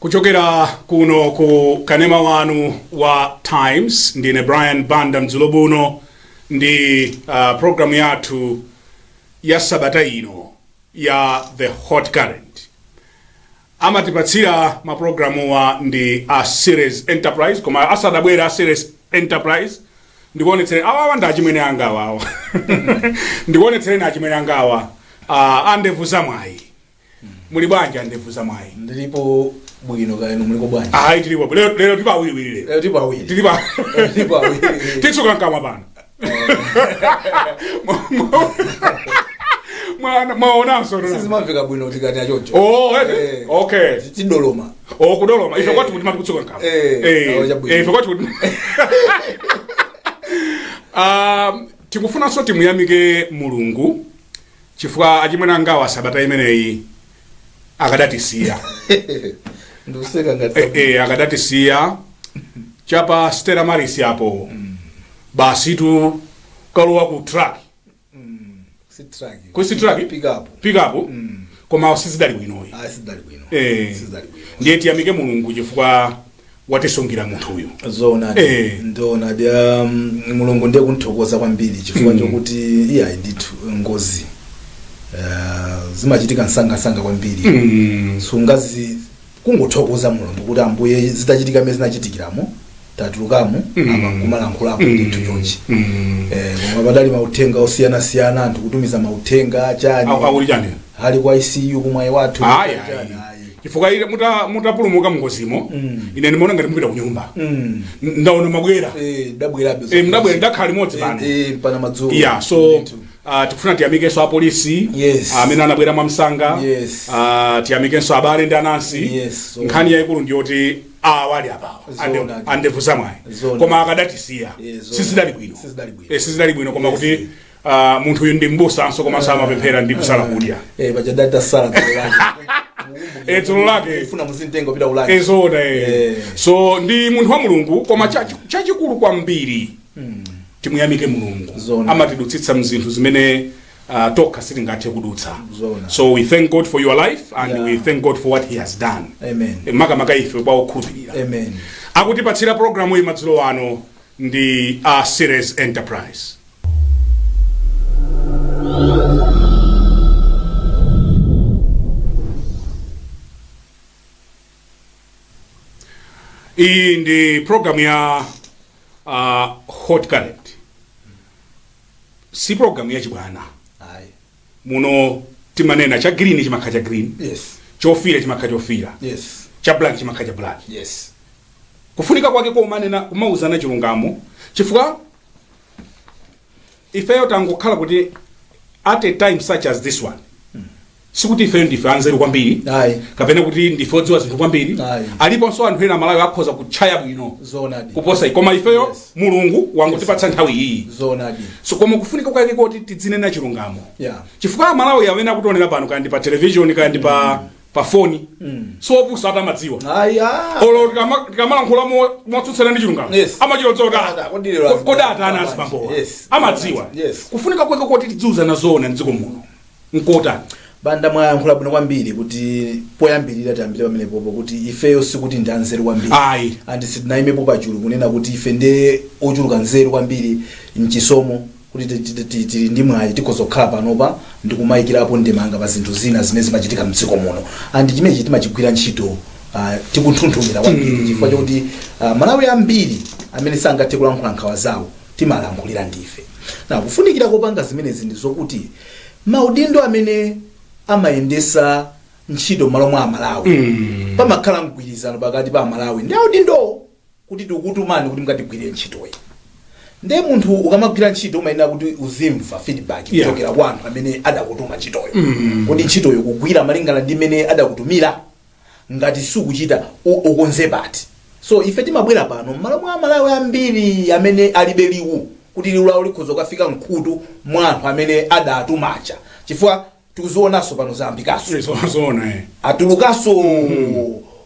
Kuchokera kuno ku kanema wanu wa Times ndine Brian Banda Mzulobuno ndi programu yathu ya sabata ino ya The Hot Current. Amatipatsira maprogramu wa ndi a Series Enterprise koma asadabwera Series Enterprise ndikuonetsere awa ndachimene angawa ndikuonetsere na chimene angawa andevu zamwayi muli bwanji andevu zamwayi ndilipo bwino kaeno muliko bwanji tilipo lero tipa awiri titsuka nkamwa pano mwaonanso sizimamveka bwino tikati achocho okay tidoloma kudoloma ife kwati kuti matikutsuka nkamwa ife kwati kuti tikufunanso timuyamike Mulungu chifukwa achimwene angawa sabata imeneyi akadatisiya nduseka ngati akadatisiya chapa Stella Maris yapo basi tu kalowa ku truck si truck pick up koma sizidali bwino sidali bwino ndiye tiyamike Mulungu chifukwa watisungira munthu uyu zona ndona dia Mulungu ndiye kunthokoza kwambiri chifukwa chokuti iya ndithu ngozi zimachitika nsanga kwambiri sungazi kungothokoza Mulungu kuti ambuye zitachitika mezi zinachitikiramo tatulukamo amakumalankhulapo ndithu chonchi koma badali mautenga osiyana anthu kutumiza mautenga chani akuli chani hali kwa ICU kumwayi wathu chifukwa mutapulumuka mngozimo ine ndimaona ngati mupita kunyumba ndaona mabwera ndabwera ndakhala limodzi pano pana madzulo so tikufuna tiyamikeso apolisi amene anabwera mwamsanga tiyamikeso abale ndi anansi nkhani yayikulu ndiyoti awali apawa andevu zamwayi koma akadatisiya sizidali bwino koma kuti munthu uyu ndi mbusanso koma samapemphera ndi kusala kudya dzulo lake funa muzintengo pita ulake zona so ndi munthu wa Mulungu koma chachikulu kwambiri timuyamike Mulungu amatidutsitsa mzinthu zimene tokha sitingathe kudutsa so we thank God for your life and we thank God for what he has done makamaka ife kwa okhulupirira akutipatsira programu iyi madzulo ano ndi a Series Enterprise. Iyi ndi programu ya Hot Current. Si programu ya chibwana. Muno timanena cha green chimakha cha green. Chofira chimakha chofira. Cha black chimakha cha black. Kufunika kwake kwa umanena kumauzana chilungamo chifukwa ifeyo tangokhala kuti at a time such as this one sikuti ife ndife anzeru kwambiri kapena kuti ndife odziwa zinthu kwambiri aliponso anthu ena Malawi akhoza kuchaya bwino kuposa koma ifeyo Mulungu wangotipatsa nthawi iyi so koma kufunika kwake kuti tidzinena chilungamo chifukwa Malawi amene akutionera pano kandi pa television kandi pa phone so opusa atamadziwa olo tikamalankhula motsutsana ndi chilungamo amachilodzoka kodata ana azibambo amadziwa kufunika kwake kuti tidziuzana zona mdziko muno nkotani banda mwayankhula bwino kwambiri kuti poyambirira tiyambire pamene popo kuti ifeyo sikuti ndi anzeru kwambiri andi sitinaimepo pachulu kunena kuti ife ndi ochuluka nzeru kwambiri mchisomo kuti tili ndi mwayi tikhoza kukhala panopa ndikumayikirapo ndemanga pa zinthu zina zimene zimachitika mdziko muno andi chimenechi timachigwira ntchito tikunthunthumira kwambiri chifukwa chokuti Malawi ambiri amene sangathe kulankhula nkhawa zawo timalankhulira ndife na kufunikira kopanga zimenezi ndi zokuti maudindo amene amayendesa ntchito malo mwa Malawi pamakhala mgwirizano pakati pa Malawi ndi audindo kuti tikutumani kuti mkatigwire ntchitoyi nde munthu ukamagwira ntchito umayenda kuti uzimva feedback kuchokera kwa anthu amene adakutuma ntchitoyo kuti ntchitoyo kugwira malingana ndi imene adakutumira ngati sukuchita ukonze pati so ife timabwera pano malo mwa Malawi ambiri amene alibe liwu kuti liwu lawo likhoza kufika mkhutu mwa anthu amene adatumacha chifukwa tikuzionaso pano zambikaso zona atulukaso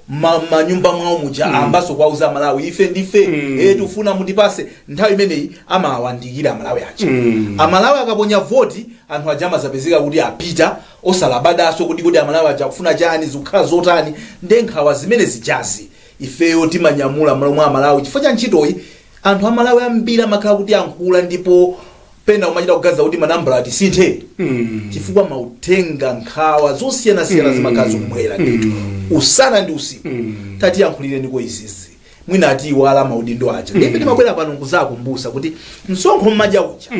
manyumba mwawo muja ambaso kwauza Malawi ife ndife tufuna mutipase nthawi imeneyi amawandikira Malawi aja Amalawi akaponya voti anthu ajama zapezeka kuti apita osalabadaso kuti Amalawi aja kufuna chani zikukhala zotani ndenkhawa zimene zijazi ifeyo timanyamula mwa Malawi chifukwa cha ntchitoyi anthu Amalawi ambiri amakhala kuti ankhula ndipo pena umachita kugaza kuti manambala tisinthe chifukwa mautenga nkhawa zosiyana-siyana zimakhala zikubwera ndithu usana ndi usiku tati yankhulire ndiko izizi mwina ati iwala maudindo aja ndipo timabwera pano kuzakumbusa kuti msonkho mmaja uja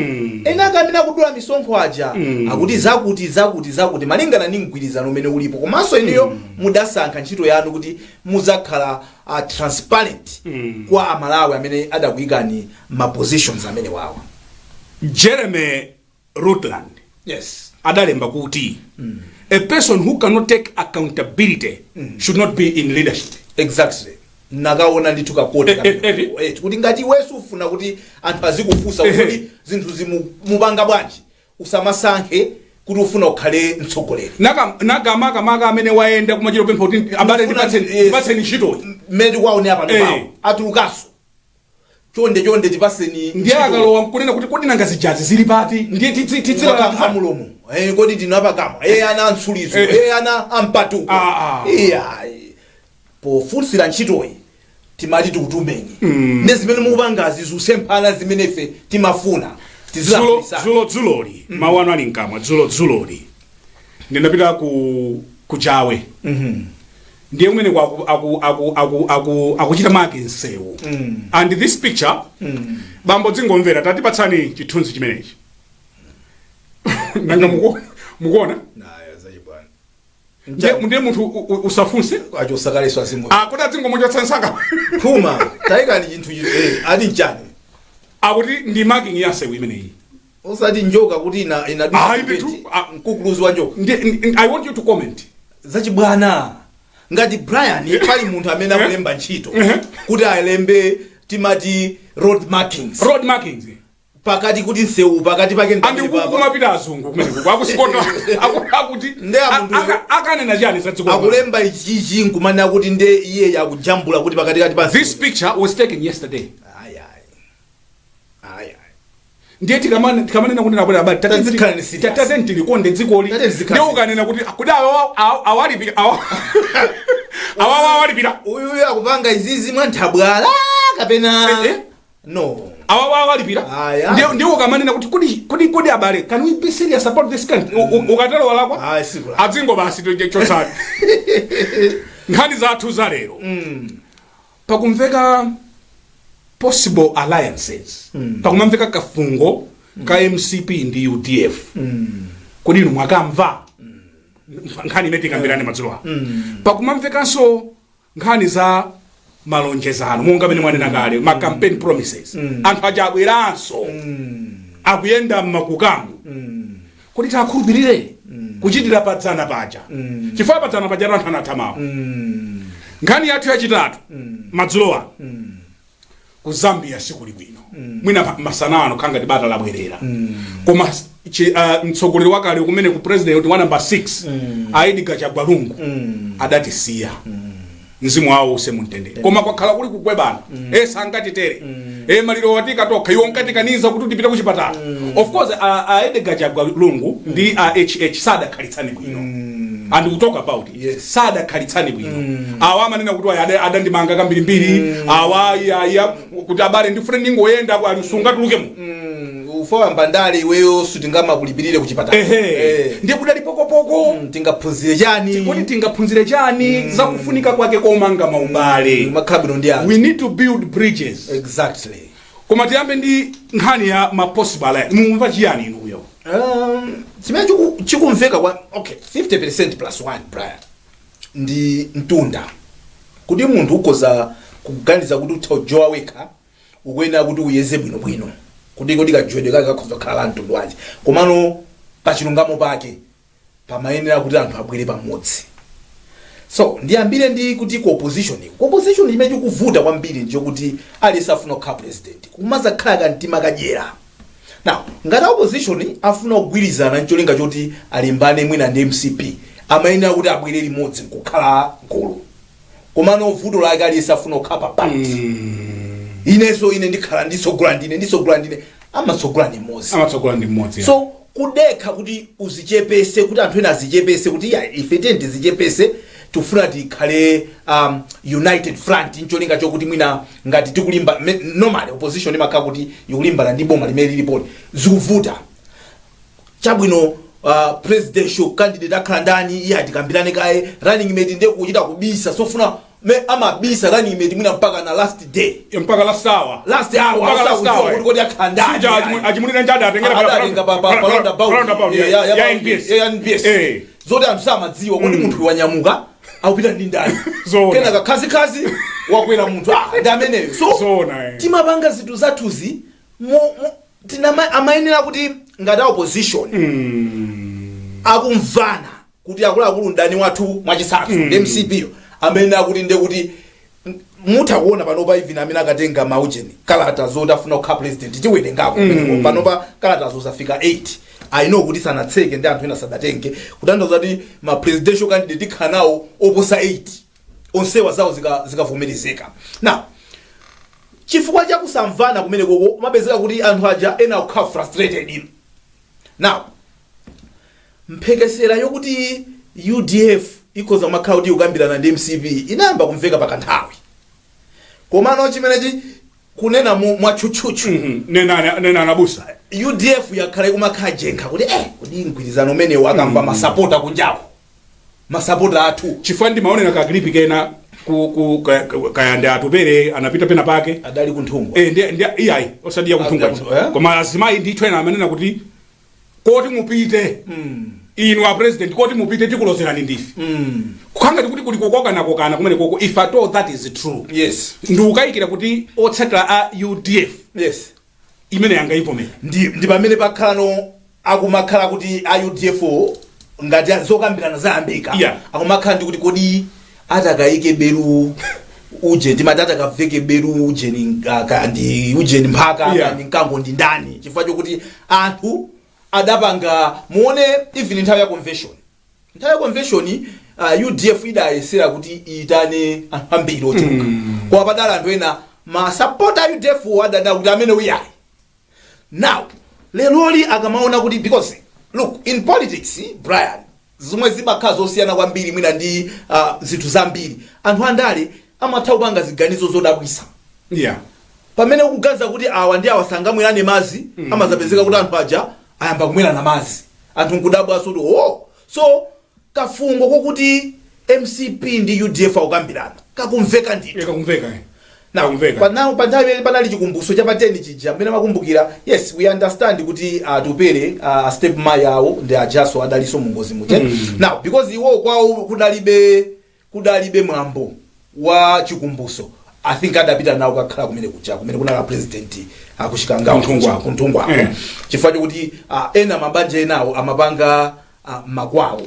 ena akamena kudula misonkho aja akuti zakuti malingana ndi mgwirizano umene ulipo komanso iniyo mudasankha ntchito yanu kuti muzakhala transparent kwa Amalawi amene adakuyikani ma positions amene wawa. Jeremy Rutland Yes. adalemba kuti a person who cannot take accountability should not be in leadership. Exactly. Nakaona ndituka kote kuti ngati wesu ufuna kuti anthu azikufusa kuti zinthu zimubanga bwanji usamasankhe kuti ufuna ukhale mtsogoleri nagamaka amene waenda kumachiro pempha kuti abale ndipatseni ntchito mmene kwaone apa ndipo atulukaso chonde tipaseni ndiye akalowa kunena kuti kodi nanga zijazi zili pati ndiye titsira amulomo kodi tinapakama ana antsulizo ana ampatuko pofunsira ntchitoyi timati tikutumenye ndezimene mukupangazi zusemphana zimene ife timafuna dzuloli mawano ali nkamwa dzuloli ndinapita ku Chawe ndiye kumene akuchita maki nsewu and this picture bambo dzingomvera tatipatsani chithunzi chimenechi nanga mukuona ndiye munthu usafunse acho sakaleso asimbo kuti adzingomuchotsansanga phuma taikani chinthu adi nchani akuti ndi marking ya nsewu imeneyi usati njoka kuti ina mkukuluzi wa njoka I want you to comment zachibwana ngati Brian pali munthu amene akulemba ntchito kuti alembe timati road markings pakati kuti nsewu pakati pake ndi kumapita azungu kumene akusikota akuti akanena chani sadziko akulemba ichichi nkumana kuti nde iye yakujambula kuti pakati kati pa this picture was taken yesterday ndiye tikamanena kuti nakuti abali tatenti likonde dzikoli ndiye ukanena kuti awalipira uyu akupanga izizi mwanthabwala kapena no awalipira ndiye ukamanena kuti kodi abale can we be serious about this country ukatalo walakwa adzingo basi chotsati nkhani zathu za lero pakumveka possible alliances pakumamveka kafungo ka MCP ndi UDF kodi inu mwakamva nkhani imene tikambirane madzulo pakumamvekanso nkhani za malonjezano monga bene mwanena kale ma campaign promises anthu aja abweranso akuyenda mmakukamu kuti takhulupirire kuchitira padzana paja chifukwa padzana paja anthu anathamawo nkhani yathu yachitatu madzulo ku Zambia sikuli bwino mwina masanano khanga tibata labwerera koma mtsogoleri wakale kumene ku president wa number 6 Edgar Chagwalungu adatisiya mzimu wawo usemutendere koma kwakhala kuli kukwebana sangati tere maliro watika tokha iwo nkatikaniza kuti tipita ku chipatala of course Edgar Chagwalungu ndi HH sada khalitsani bwino and we talk about it sada khalitsani bwino awa manena kuti adandimanga kambirimbiri awa ya kuti abale ndi friend ngoyenda kwa lusunga tulukemo ufowa mbandale iweyo sutingama kulipirire ku chipatala ndiye kudali pokopoko tingaphunzire chani kuti tingaphunzire chani za kufunika kwake komanga maubale makhabino ndi we need to build bridges exactly koma tiyambe ndi nkhani ya ma possible alliance mumva chiyani inu uyo chimene chikumveka kwa okay 50% plus 1 Brian ndi mtunda kuti munthu ukoza kuganiza kuti uthojowa wekha ukwena kuti uyeze bwino kuti kodi kajwede kake kakhoza khala mtundu wanje komano pachilungamo pake pamayenera kuti anthu abwere pamodzi so ndiyambire ndi kuti opposition imene ikuvuta kwambiri nje kuti alisafuna kukhala president kumaza khala kantima kadyera now ngati opposition afuna kugwirizana ncholinga choti alimbane mwina ndi MCP amayenera kuti abwere limodzi kukhala gulu komano vuto lake alisafuna khapa pati ineso ine ndikhala ndisogola ndine amatsogola ndi mmodzi so kudekha kuti uzichepese kuti anthu ena azichepese kuti ya ife tizichepese tufuna tikhale united front ncholinga chokuti mwina ngati tikulimba normal opposition imakhala kuti ikulimbana ndi boma limene lilipoli zikuvuta chabwino presidential candidate akhala ndani iye atikambirane kaye running mate ndiye kuchita kubisa sofuna amabisa running mate mwina mpaka na last day mpaka last hour kuti kodi akhala ndani achimulira njada atengera pa NBS zote anthu samadziwa kuti munthu wanyamuka akupita ndi ndani kenaka khazikhazi wakwera munthu ndi ameneyo so timapanga zinthu zathuzi amayenera kuti ngati opposition akumvana kuti akuluakulu ndani wathu mwachisathu ndi MCP amayenera kuti ndekuti mutakuona panopa even amene akatenga maujeni kalata zoti afuna kukhala president tiwerengapo panopa kalata zozafika 8 I know kuti sanatseke ndi anthu ena sadatenge kutanthauza kuti ma presidential candidate ikhala nawo oposa 8 onsewa zawo zikavomerezeka now chifukwa chakusamvana kumene koko mapezeka kuti anthu aja ena akukhala frustrated ino now mphekesera yokuti UDF ikhoza makhala kuti ikukambirana ndi MCP inayamba kumveka pakanthawi komano chimenechi kunena mwatchutchutchu nena anabusa UDF yakhala kumakhala jenkha kuti kodi mgwirizano umenewo akamva masapota kunjako masapota athu chifukwa ndimaonera ka clip kena kayande atupere anapita pena pake adali kunthungwa iyayi osadiya kunthungwa koma azimayi ndithu ena amanena kuti koti mupite inu a president koti mupite tikulozerani ndife kukhanga kuti kuli kokana kumene koko if at all that is true yes ndikukayikira kuti otsatira a UDF yes imene yangayipomera ndi pamene pakhalano akumakhala kuti a UDF ngati zokambirana zayambika akumakhala ndi kuti kodi atakayike beru uje ndimatata kaveke beru ujeni kandi ujeni mphaka kandi nkango ndi ndani chifukwa chokuti anthu adapanga muone even nthawi ya convention UDF idayesera kuti itane ambiri ochuluka kwa padala anthu ena ma support UDF adada kuti amene uyayi now leloli akamaona kuti because look in politics Brian zomwe zimakhala zosiyana kwambiri mwina ndi zinthu zambiri anthu andale amatha kupanga ziganizo zodabwisa pamene ukuganiza kuti awa ndi awasangamwirane mazi amazapezeka kuti anthu aja ayamba kumwera mazi anthu nkudabwa sodi so kafungo kokuti MCP ndi UDF akukambirana kakumveka ndithu panthawi panali chikumbuso cha pateni chija amene makumbukira yes we understand kuti atupere step my awo ndi ajaso adaliso mungozi muche now because iwo kwawo kudalibe mwambo wa chikumbuso I think adapita nawo kakhala kumene kuna president akushikanga kunthungwa chifukwa chokuti ena mabanja enawo amapanga makwawo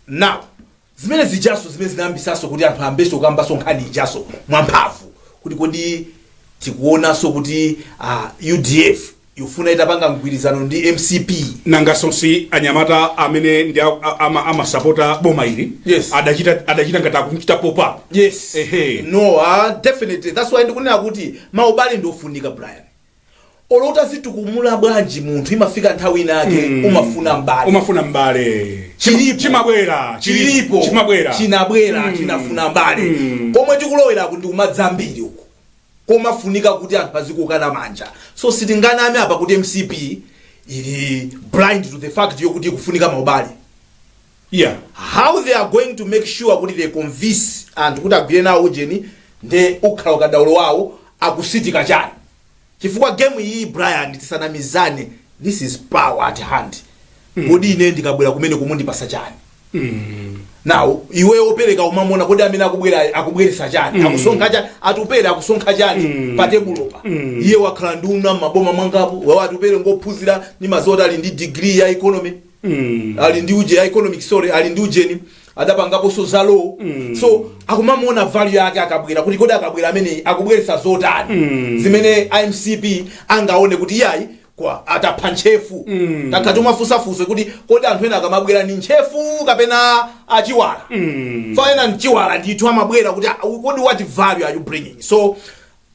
now zimene zijaso zimene zinayambisaso kuti anthu ambeso kukambaso nkhani ijaso mwamphamvu kuti kodi tikuonaso kuti UDF yofuna itapanga mgwirizano ndi MCP nangaso si anyamata amene ndi amasapota boma ili adachita ngati akuchita pop up yes no definitely that's why ndikunena kuti maubale ndofunika Brian olota situkumula bwanji munthu imafika nthawi inake umafuna mbale chimabwera chinafuna mbale komwe tikulowera kuti kumadzambiri uko komafunika kuti anthu azikukana manja so sitinganame apa kuti MCP ili blind to the fact yokuti kufunika maubale how they are going to make sure kuti they convince anthu kuti agwire nawo ujeni nde ukhala ukadaulo wawo akusitika chani chifukwa game iyi Brian tisanamizane this is power at hand kodi ine ndikabwera kumene kumundipasa chani now iwe opereka umamona kodi amene akubweresa chani akusonkha chani atupere akusonkha chani pa tebulopa iye wakhala nduna maboma mangapo wawo atupere ngophunzira ni mazota ali ndi degree ya economy ali ndi uje ya economic story ali ndi ujeni adapangapo sozalo so akumamona value yake akabwera kuti kodi akabwera amene akubweresa zotani zimene MCP angaone kuti yayi kwa atapha ntchefu takati umafusafuso kuti kodi anthu ena akamabwera ni ntchefu kapena achiwala faena mchiwala ndithu amabwera kuti kodi what value are you bringing. So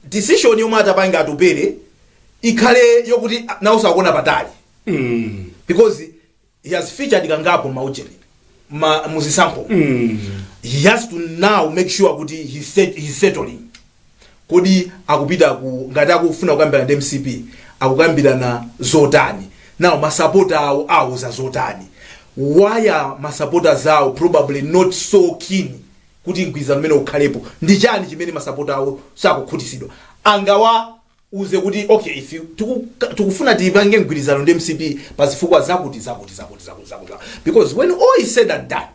decision yomwe atapanga atupere ikhale yokuti nawo sakuona patali because he has featured kangapo maujeni muzisankho he has to now make sure kuti he's settling kodi akupita ku ngati akufuna kukambira ndi MCP akukambirana zotani now masupporter awo za zotani why are masupporters awo probably not so keen kuti mgwirizano umene ukhalepo ndi chani chimene masupporter awo sakukhutisidwa angawa uze kuti okay if you tukufuna tipange mgwirizano ndi MCP pazifukwa zakuti because when all is said and done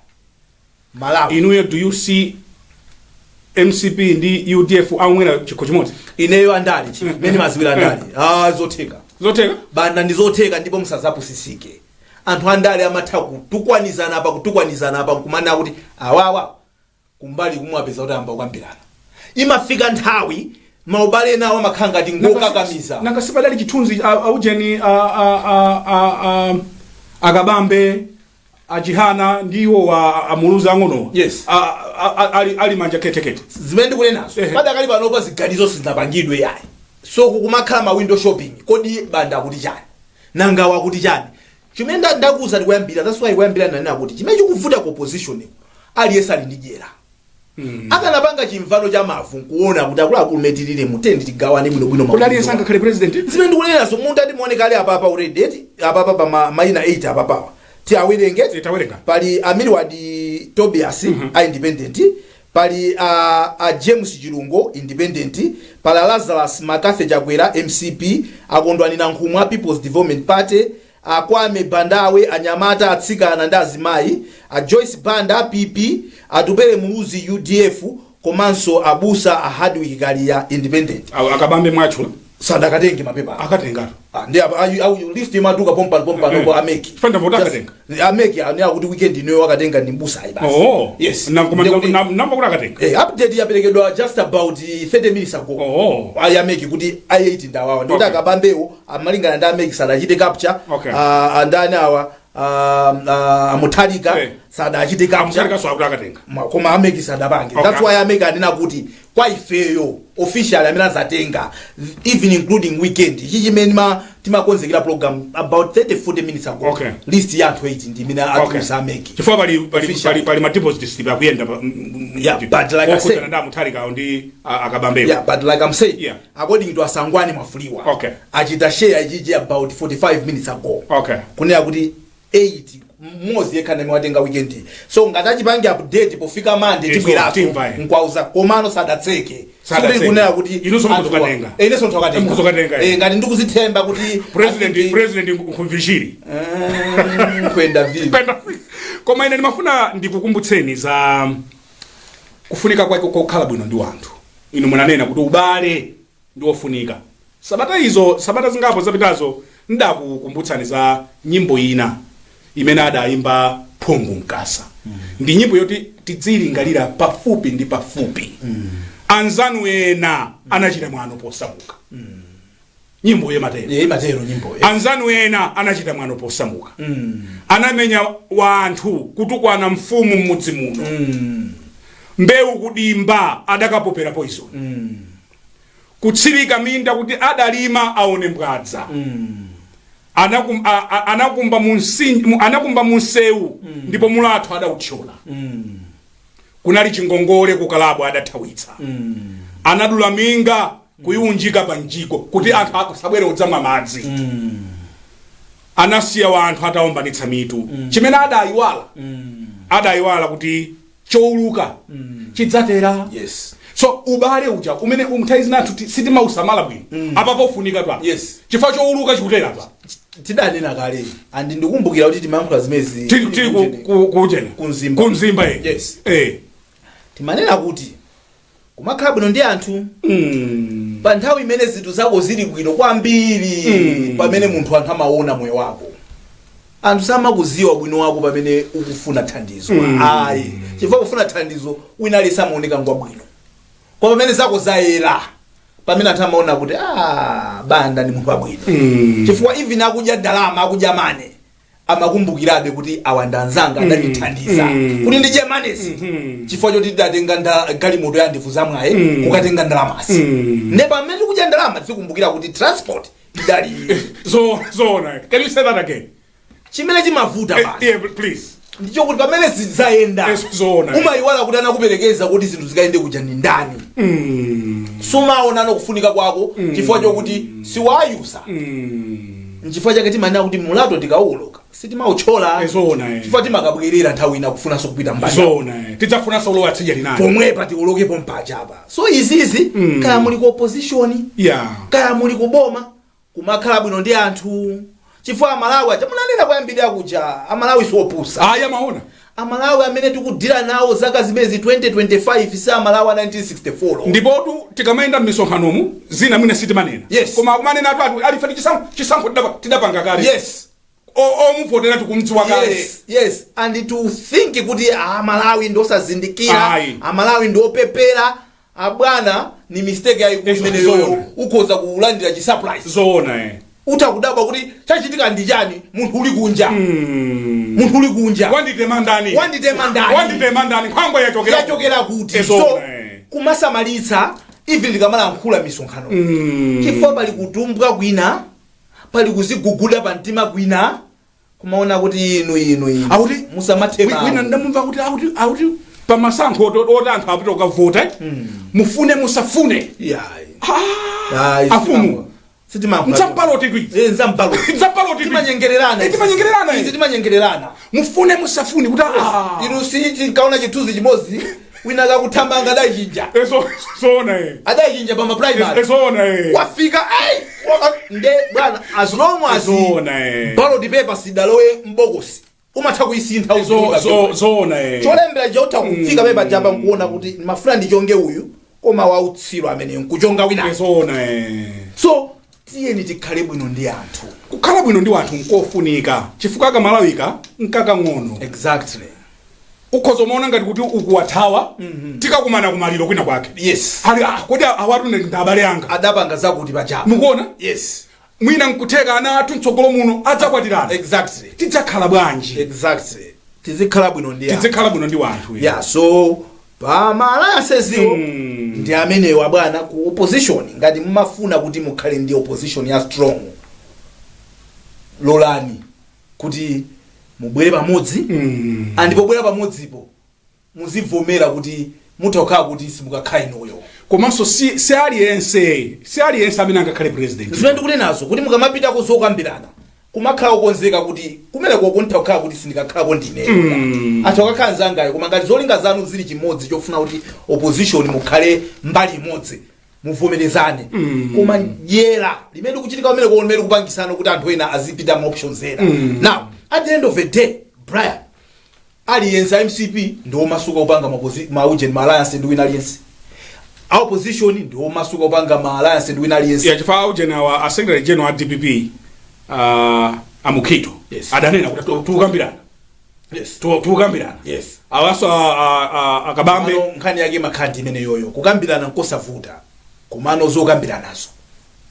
Malawi inuyo do you see MCP ndi UDF amwera chikho chimodzi ineyo andali mene maziwira andali zotheka banda ndizotheka ndipo musazapusisike anthu andali amatha kutukwanizana apa kumana kuti awawa kumbali kumwapeza kuti amba ukambirana imafika nthawi maubale nawo amakhanga ati ngokakamiza nanga sipadali chithunzi aujeni akabambe ajihana ndiwo wa amuluza ngono yes ali manja kete zimene ndikunenazo padakali panopa ziganizo sizinapangidwe yayi so kukumakhala ma window shopping kodi banda kuti chani nanga wakuti chani chimene ndakuza ndikuyambira that's why kuyambira nana kuti chimene chikuvuta ku opposition aliyesa lindijera akanapanga chimvano cha mavu kuona kuti akulu metirire mutendi tigawane bwino kodi aliyesa ngakhale president zimene ndikunenazo mundu ati muone kale apapa already apapa pa maina 8 apapa ti awirenge pali Amiriwad Tobias a independent pali a James Chirungo independent pali Lazarus Makathe Chakwera MCP akondwanira nkhumwa People's Development Party Kwame Bandawe anyamata atsikana ndi azimayi a Joyce Banda PP atupere muluzi UDF komanso abusa a Hardwick Kalia independent akabambe mwacho sadakatenge mapepa akatenga ndi au list maduka pompa no ameki fanda voda akatenga ameki ani akuti weekend ino wakatenga ndi mbusa ayi basi yes namba kuti akatenga update yaperekedwa just about 30 minutes ago ayi ameki kuti i8 ndawawa ndi akabambewo amalingana ndi ameki sadachite capture andani awa Mutarika sadachite capture koma ameki sadapange that's why ameki anena kuti kwa ifeyo official amene azatenga even including weekend chimene timakonzekera program about 30-40 minutes ago list ya 20 ndi mina atusa ameki chifukwa pali ma deposits tiba kuyenda but like I said nda Mutarika ndi akabambe but like I'm saying according to Asangwani Mafuliwa achita share ijiji about 45 minutes ago kunena kuti 8 mozi yekana mwatenga weekend so ngatachi pange update pofika Monday tibweraso nkwauza komano sadatseke sibili kunena kuti inuso mkutokatenga ineso ntokatenga ngati ndikuzithemba kuti president nkumvishiri kwenda vipi koma ine ndimafuna ndikukumbutseni za kufunika kwake kokhala bwino ndi wanthu inu munanena kuti ubale ndi ofunika sabata zingapo zapitazo ndakukumbutsani za nyimbo ina imene adayimba Phungu Mkasa ndi nyimbo yoti tidzilingalira pafupi ndi pafupi anzanu ena anachita mwano posamuka nyimbo yematero nyimbo anzanu ena anachita mwano posamuka anamenya wanthu kutukwana mfumu mmudzi muno mbewu kudimba adakapopera poison kutsirika minda kuti adalima aone mbwadza anakumba munsewu ndipo mulatho adauthyola kunali chingongole kukalabwa adathawitsa anadula minga kuyiunjika panjiko kuti anthu akusabwere udzamwa madzi anasiya wanthu ataombanitsa mitu chimene adayiwala kuti chowuluka chidzatera so ubale uja umene umthaizi nathu sitima usamala bwino apapo ufunika twa chifukwa chowuluka chikutera pa tidanena kale andi ndikumbukira kuti timayankhula zimezi tili kujena kunzimba timanena kuti kumakhala bwino ndi anthu pa nthawi imene zinthu zako zili bwino kwambiri pamene munthu anthu amaona moyo wako anthu samakuziwa bwino wako pamene ukufuna thandizo ayi chifukwa kufuna thandizo wina ali samaoneka ngwa bwino kwa pamene zako zayera pamene anthu amaona kuti banda ndi munthu wabwino chifukwa even akudya ndalama akudya mane amakumbukirabe kuti awandanzanga adandithandiza kuti ndidye manesi chifukwa choti ndatenga galimoto yandivuza mwaye kukatenga ndalamasi ne pamene tikudya ndalama tikumbukira kuti transport idali zona can you say that again chimene chimavuta yeah please ndicho kuti pamene zidzaenda umayiwala kuti anakuperekeza kuti zinthu zikaende kuja ni ndani sumaona nokufunika kwako chifukwa chokuti siwayusa nchifukwa chake timanena kuti mulato tikauloka sitimauchola chifukwa timakabwerera nthawi ina kufunanso kupita mbali tidzafunanso ulowa tsidya linali pomwepa tiulokepo mpachapa so izizi kaya muli ku opposition kaya muli kuboma kumakhala bwino ndi anthu chifukwa amalawi achamunanena kwayambirira kuja amalawi siopusa maona amalawi amene tikudira nawo zaka zimezi 2025 si amalawi a 1964 ndipotu tikamayenda m'misonkhanomu zina mwina sitimanena koma kumanena atu alifati chisankho tidapanga kale omuvotera tikumdziwa kale yes and to think kuti amalawi ndosazindikira amalawi ndiopepera abwana ni mistake yayikulu imeneyo ukhoza kulandira chisurprise zona utakudaba kuti chachitika ndi chani munthu uli kunja munthu uli kunja wanditemandani khwangwa yachokera kuti so kumasamalitsa even ndikamalankhula misonkhano chifukwa pali kutumbwa kwina pali kuziguguda pa mtima kwina kumaona kuti inu auti musamathema wina ndamumva kuti auti pamasankho oti anthu apita ukavota mufune musafune afumu timanyengererana mufune musafune kuti inu sitikaona chithunzi chimodzi wina kakuthamanga adayichinja adayichinja pa maprimary wafika nde bwana as long as ballot paper sidalowe mbokosi umatha kuisintha cholembera chotha kufika pepa japa nkuona kuti mafuna ndichonge uyu koma wautsiro amene nkuchonga wina so tiyeni tikhale bwino ndi anthu kukhala bwino ndi anthu nkofunika chifukwa kamalawika nkakang'ono exactly ukhoza umaona ngati kuti ukuwathawa tikakumana kumaliro kwina kwake ali kodi awatu ndi abale anga adapanga zakuti pachapa mukuona mwina nkutheka ana athu mtsogolo muno adzakwatirana exactly tidzakhala bwanji exactly tizikhala bwino ndi anthu so pamalayaseziwo ndi amenewa bwana ku opposition ngati mumafuna kuti mukhale ndi opposition ya strong lolani kuti mubwere pamodzi andipobwera pamodzipo muzivomera kuti mutakhala kuti simukakhala inuyo komanso si aliyense amene angakhale president zimene ndikunenazo kuti mukamapita kuzokambirana kumakhala ukonzeka kuti kumene kokuntha kukhala kuti sindikakhalako ndine anthu akakhala nzangayo koma ngati zolinga zanu zili chimodzi chofuna kuti opposition mukhale mbali imodzi muvomerezane koma dyera limene kuchitika kumene komene kupangisana kuti anthu ena azipita ma options ena now at the end of the day Brian aliyense MCP ndiwo masuka upanga maujeni ma alliance ndi wina aliyense opposition ndiwo masuka upanga ma alliance ndi wina aliyense chifukwa aujeni a secretary general DPP Amukito adanena kuti tukambirana tukambirana awaso akabambe nkhani yake makhadi imene yoyo kukambirana nkosavuta kumano zokambiranazo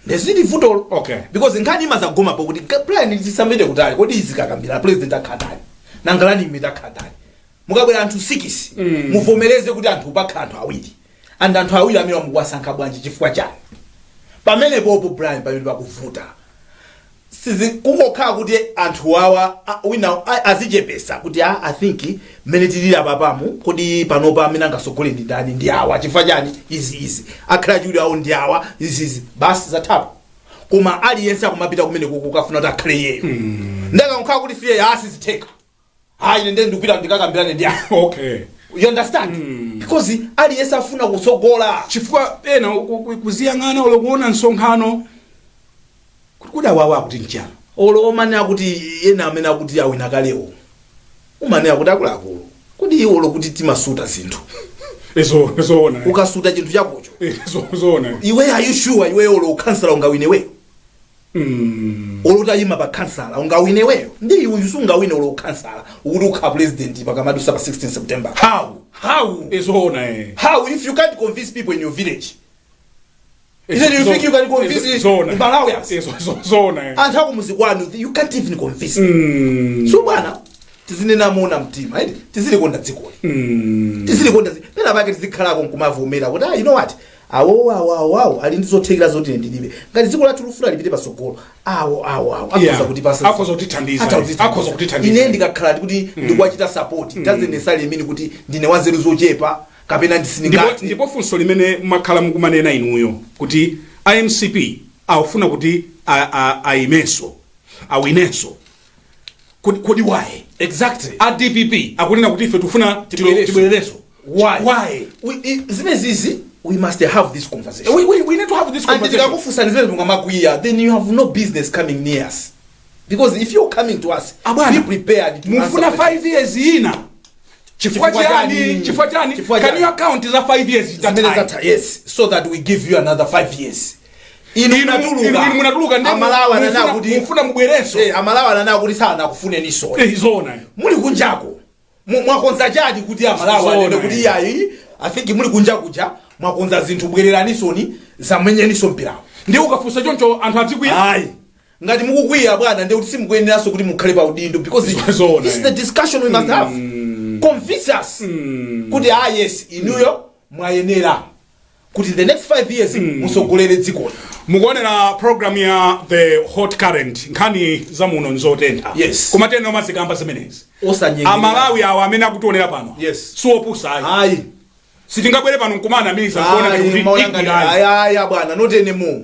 ndezili vutolo because nkhani imazagoma po kuti plan tisamete kutali kodi izikakambirana president akhandani nangalani imita akhandani mukabwera anthu 6 muvomereze kuti anthu pakhala anthu awiri and anthu awiri amene mukuwasankha bwanji chifukwa chani pamene popo Brian pamene pakuvuta sizi kungokhala kuti anthu awa wina azichepesa kuti I think mmene tilili apapamu kodi panopa amene angasogole ndi ndani ndi awa chifukwa chani izi akhala chuli awo ndi awa izi basi zathapo koma aliyense akumapita kumene kukafuna kuti akhale yeyo ndakakhala kuti siye asizitheka hayi nende ndikupita ndikakambirane ndi awa you understand because aliyense afuna kusogola chifukwa ena kuziyang'ana olokuona nsonkhano kuda wawa kuti njalo olo omanya kuti ena amene akuti awina kalewo umane akuti akuluakulu kodi iwo lokuti timasuta zinthu ezoona ukasuta chinthu chakocho ezoona iwe are you sure iwe olo ukansala ungawine wewe olo tayima pa kansala ungawine wewe ndi iwe usungawine olo ukansala ukuthi ukha president pakamadusa pa 16 September how ezoona how if you can't convince people in your village Isn't you think you can convince Malawians? Zona. And how muzi kwanu you can't even convince. So bwana tizinena mona mtima right? Tizili konda dziko. Tizili konda. Pena bake tizikhala konkumavumera kuti you know what? Awo ali ndizothekera zoti ndilibe. Ngati dziko lathu lufuna lipite pasogolo. Awo. Akhoza kuti pasa. Akhoza kutithandiza. Akhoza kutithandiza. Ine ndikakhala kuti ndikwachita support. Doesn't necessarily mean kuti ndine wanzeru zochepa. Kapena ndisiningati ndipo funso limene makhala mukumanena inuyo kuti IMCP awufuna kuti aimeso awinenso kodi why exactly DPP akunena kuti ife tufuna tibwerereso why we must have this conversation. We need to have this conversation. Then you have no business coming near us, because if you're coming to us, be prepared to mufuna 5 years ina. Chifukwa chani can you account za 5 years yes, so that we give you another 5 years. Munatuluka amalawa anana kuti mufuna mubwereso amalawa anana kuti sana kufune niso izona muli kunjako mwakonza chadi kuti amalawa anene kuti yayi I think muli kunjakuja mwakonza zinthu bwereranisoni zamwenyeniso mpirawo ndi ukafusa choncho anthu atikwiya hayi ngati mukukwiya bwana ndi kuti simukweneranso kuti mukhale pa udindo, because this is the discussion we must have. Convince us kuti yes inuyo mwayenera kuti the next 5 years musogolere dziko. Mukuonera program ya the hot current nkhani za muno nzotentha. Yes. Kumatenda mazigamba zimenezi. Osanyengera. Amalawi awo amene akutionera pano. Yes. Suopusa ayi. Ayi. Sitingabwere pano nkumana miza kuona kuti aya bwana not anymore.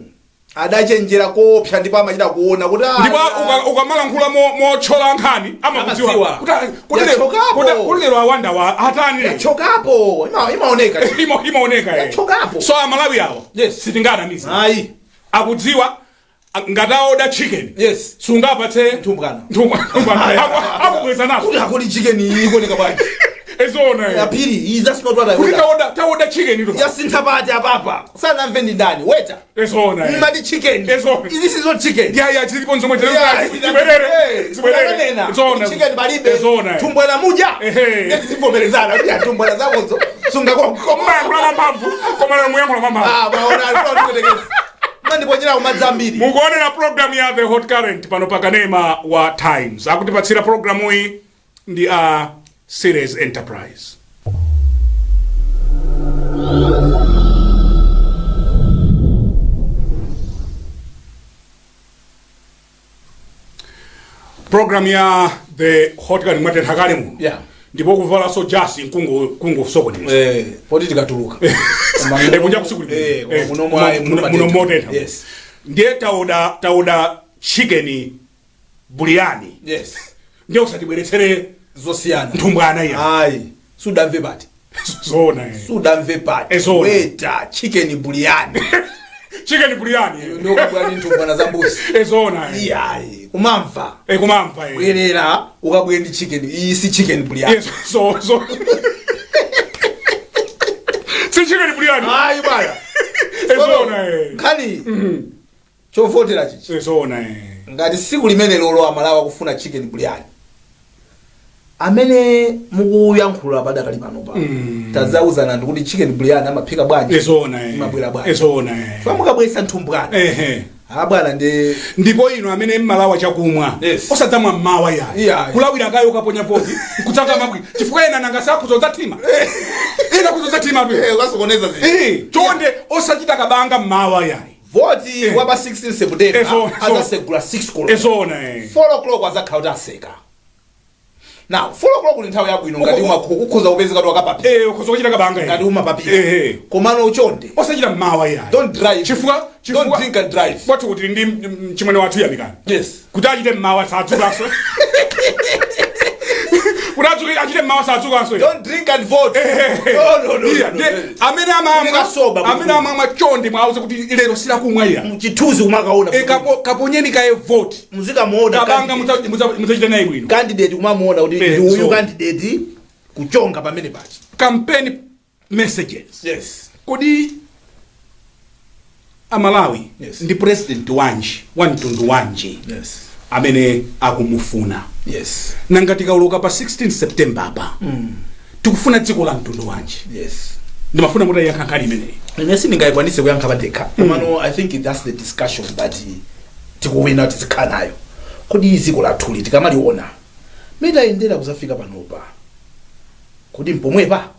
Adachenjera kopya ndipo amachita kuona kuti ndipo ukamala nkhula mochola nkhani amakudziwa kuti lero awanda wa atani chokapo imaoneka chokapo so amalawi awo yes sitingana miza ayi akudziwa ngataoda chicken yes sungapatse ntumbukana akubweza nazo kuti akuli chicken ikuoneka bwanji ezona ya pili that's not what I ordered. Taoda chicken ito yasintabati apapa sana mvendi ndani waiter ezona madi chicken this is not chicken ya chilipo nzomwe zibwerere ezona chicken balibe ezona tumbwana muja ngesivomelezana kuti tumbwana zakozo sunga kwa koma mpamvu koma muyangula mama baona alikuwa tukutekeza ndiponyera umadzambiri. Mukuonera program ya the hot current pano pakanema wa Times akutipatsira programu iyi ndi Series Enterprise. Program ya the hot current mwate thakale mu. Yeah. Ndipo kuvala so jasi kungu sokoneza. Politika tuluka. Kunja kusikuli. Muno modeta. Yes. Ndiye taoda chicken buliani. Yes. Ndiye usatibweresere zosiyana ntumbwana ya hayi sudamve bati zona sudamve bati weta chicken buliani ndio kubwani ntumbwana za mbuzi ezona yayi kumamva kumamva bwerera ukabwendi chicken isi chicken buliani so si chicken buliani hayi baya ezona kani chofotera chichi ezona ngati siku limene lolo amalawa kufuna chicken buliani amene mukuyankhula padakali pano pa tazauzana ndikuti chicken buliani amaphika bwanji ezona imabwera bwanji ezona famukabwesa ntumbwana bwana ndipo ino amene mmalawa chakumwa osadzamwa mmawa ya kulawira kayo kaponya poti kutsaka mabwi chifukwa ena nanga sakuzodza tima ina kuzodza tima ukasokoneza chonde osachita kabanga mmawa ya voti waba 16 September azasegula 6 koloko ezona 4 o'clock azakhala aseka. Now 4 o'clock ni nthawi yabwino ngati ukhoza kupezeka to akapapi ukhoza kuchita kabanga ngati umapapi komano uchonde osachita mmawa ya don't drive chifukwa don't drink and drive watu kuti ndi chimene wathu yamikana yes kuti achite mmawa satsukaso kuti achite mmawa satsukaso don't drink and vote no amene amamwa chonde mwauze kuti lero sila kumwa ya mchituzi umakaona kaponyeni kaye vote muzikamuona kabanga muzachita naye bwino candidate umamuona kuti uyu candidate kuchonga pamene pachi campaign messages yes kodi amalawi ndi president wantundu wanji amene akumufuna nangati kauluka pa 16 September apa tikufuna dziko la mtundu wanji ndimafuna mutayankha nkhani imeneyi Nesi ningayikwanise kuyankha badeka. Mano I think that's the discussion that tikuwina tizikanayo. Kodi iziko lathuli tikamaliona. Mita endera kuzafika panopa. Kodi mpomwepa.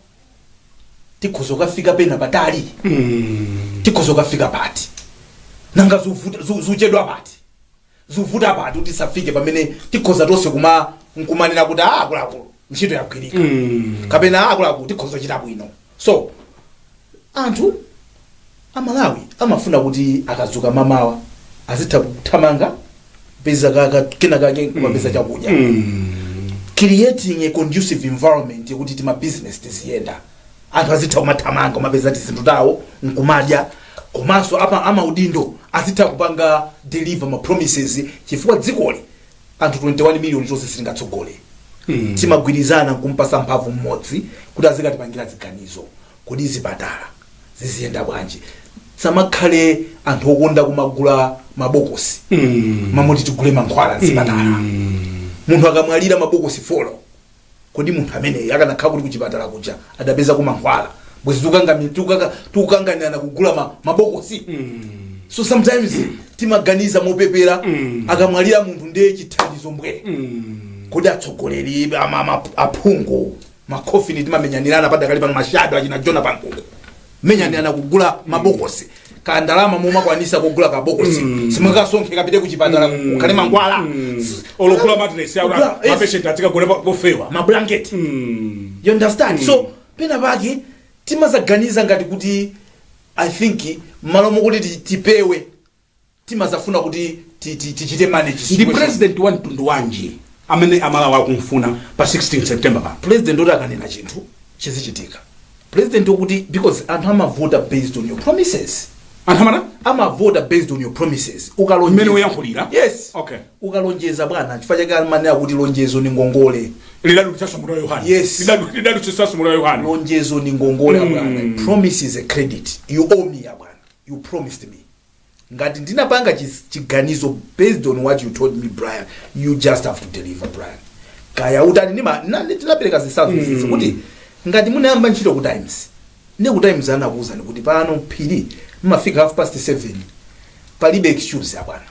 Tikhozo kafika pena patali. Tikhozo kafika pati. Nanga zuchedwa pati. Zuvuta pati kuti safike pamene tikhoza tonse nkumanena kuti akuluakulu ntchito yagwirika. Kapena akuluakulu tikhoza chita bwino. So anthu amalawi amafuna kuti akazuka mamawa azitha kuthamanga peza kake kumapeza chakudya. Creating a conducive environment yekuti tima business tiziyenda. Anthu azitha kumathamanga kumapeza tizinthu tawo nkumadya. Komanso ama udindo azitha kupanga deliver ma promises chifukwa dzikoli anthu 21 million zonse silingatsogole. Timagwirizana kumpasa mphamvu mmodzi kuti azikatipangira ziganizo kodi zipatala ziziyenda bwanji. Samakhale anthu okonda kumagula mabokosi. Mamoti tigule mankhwala zipatala. Munthu akamwalira mabokosi folo. Kodi munthu amene akanakhala kuti kuchipatala kuja adapeza ku mankhwala. Bwezi tukanganana kugula mabokosi. So sometimes timaganiza mopepera akamwalira munthu ndiye chithandizo mbwere. Kodi atsogoleri aphungu makofini timamenyanirana padakali pano mashado achina Jona Pankuku. Menyanirana kugula mabokosi. Kandalama mumakwanisa kugula kabokosi. Simakasonkhe kapite kuchipatala kukhale mankhwala. Olokula madness ya ma patient atika gole bofewa. Ma blanket. You understand? So pena pake timazaganiza ngati kuti I think malomo kuti tipewe timazafuna kuti tichite manage. The president wa Mtundu wanje amene amalawa kumfuna pa 16 September pa. President ndo akanena chinthu chizichitika. President ukuti because anthu amavota based on your promises. Anthamana amavota based on your promises. Ukalonjeza mene uyankhulira. Yes. Okay. Ukalonjeza bwana chifukwa chake amanena kuti lonjezo ni ngongole. Lidadu chasumura Yohana. Yes. Lidadu chasumura Yohana. Lonjezo ni ngongole bwana. Promise is a credit. You owe me bwana. You promised me. Ngati ndinapanga chiganizo based on what you told me Brian, you just have to deliver Brian. Kaya utani ndinapereka zisanzo kuti ngati munayamba ntchito ku Times. Ne ku Times anakuza kuti pano phiri mafika 7:30 palibe excuse ya bwana.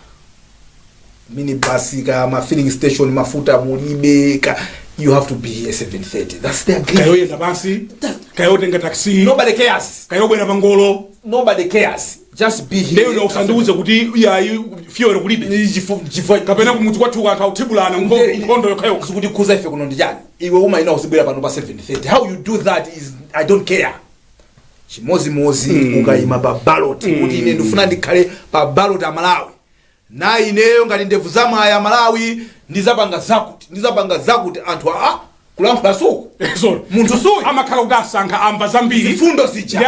Mini basika ma filling station mafuta mulibe you have to be here 7:30. That's the agreement. Kayo yenda basi. Kayo tenga taxi. Nobody cares. Kayo bwera pangolo. Nobody cares. Just be here. Leo ndo usanduze kuti ya fiore kulibe. Kapena kumutu kwatu akautibulana ngondo yokayo kuti kuza ife kuno ndijani. Iwe uma ina usibwera pano pa 7:30. How you do that is I don't care. Chimozi ukayima pa ballot kuti ine ndifuna ndikhale pa ballot ya Malawi. Na ineyo ngati ndevu zama ya Malawi ndizapanga zakuti anthu kulankhula suku. So munthu suku amakhala ukasankha amva zambiri. Zifundo zija.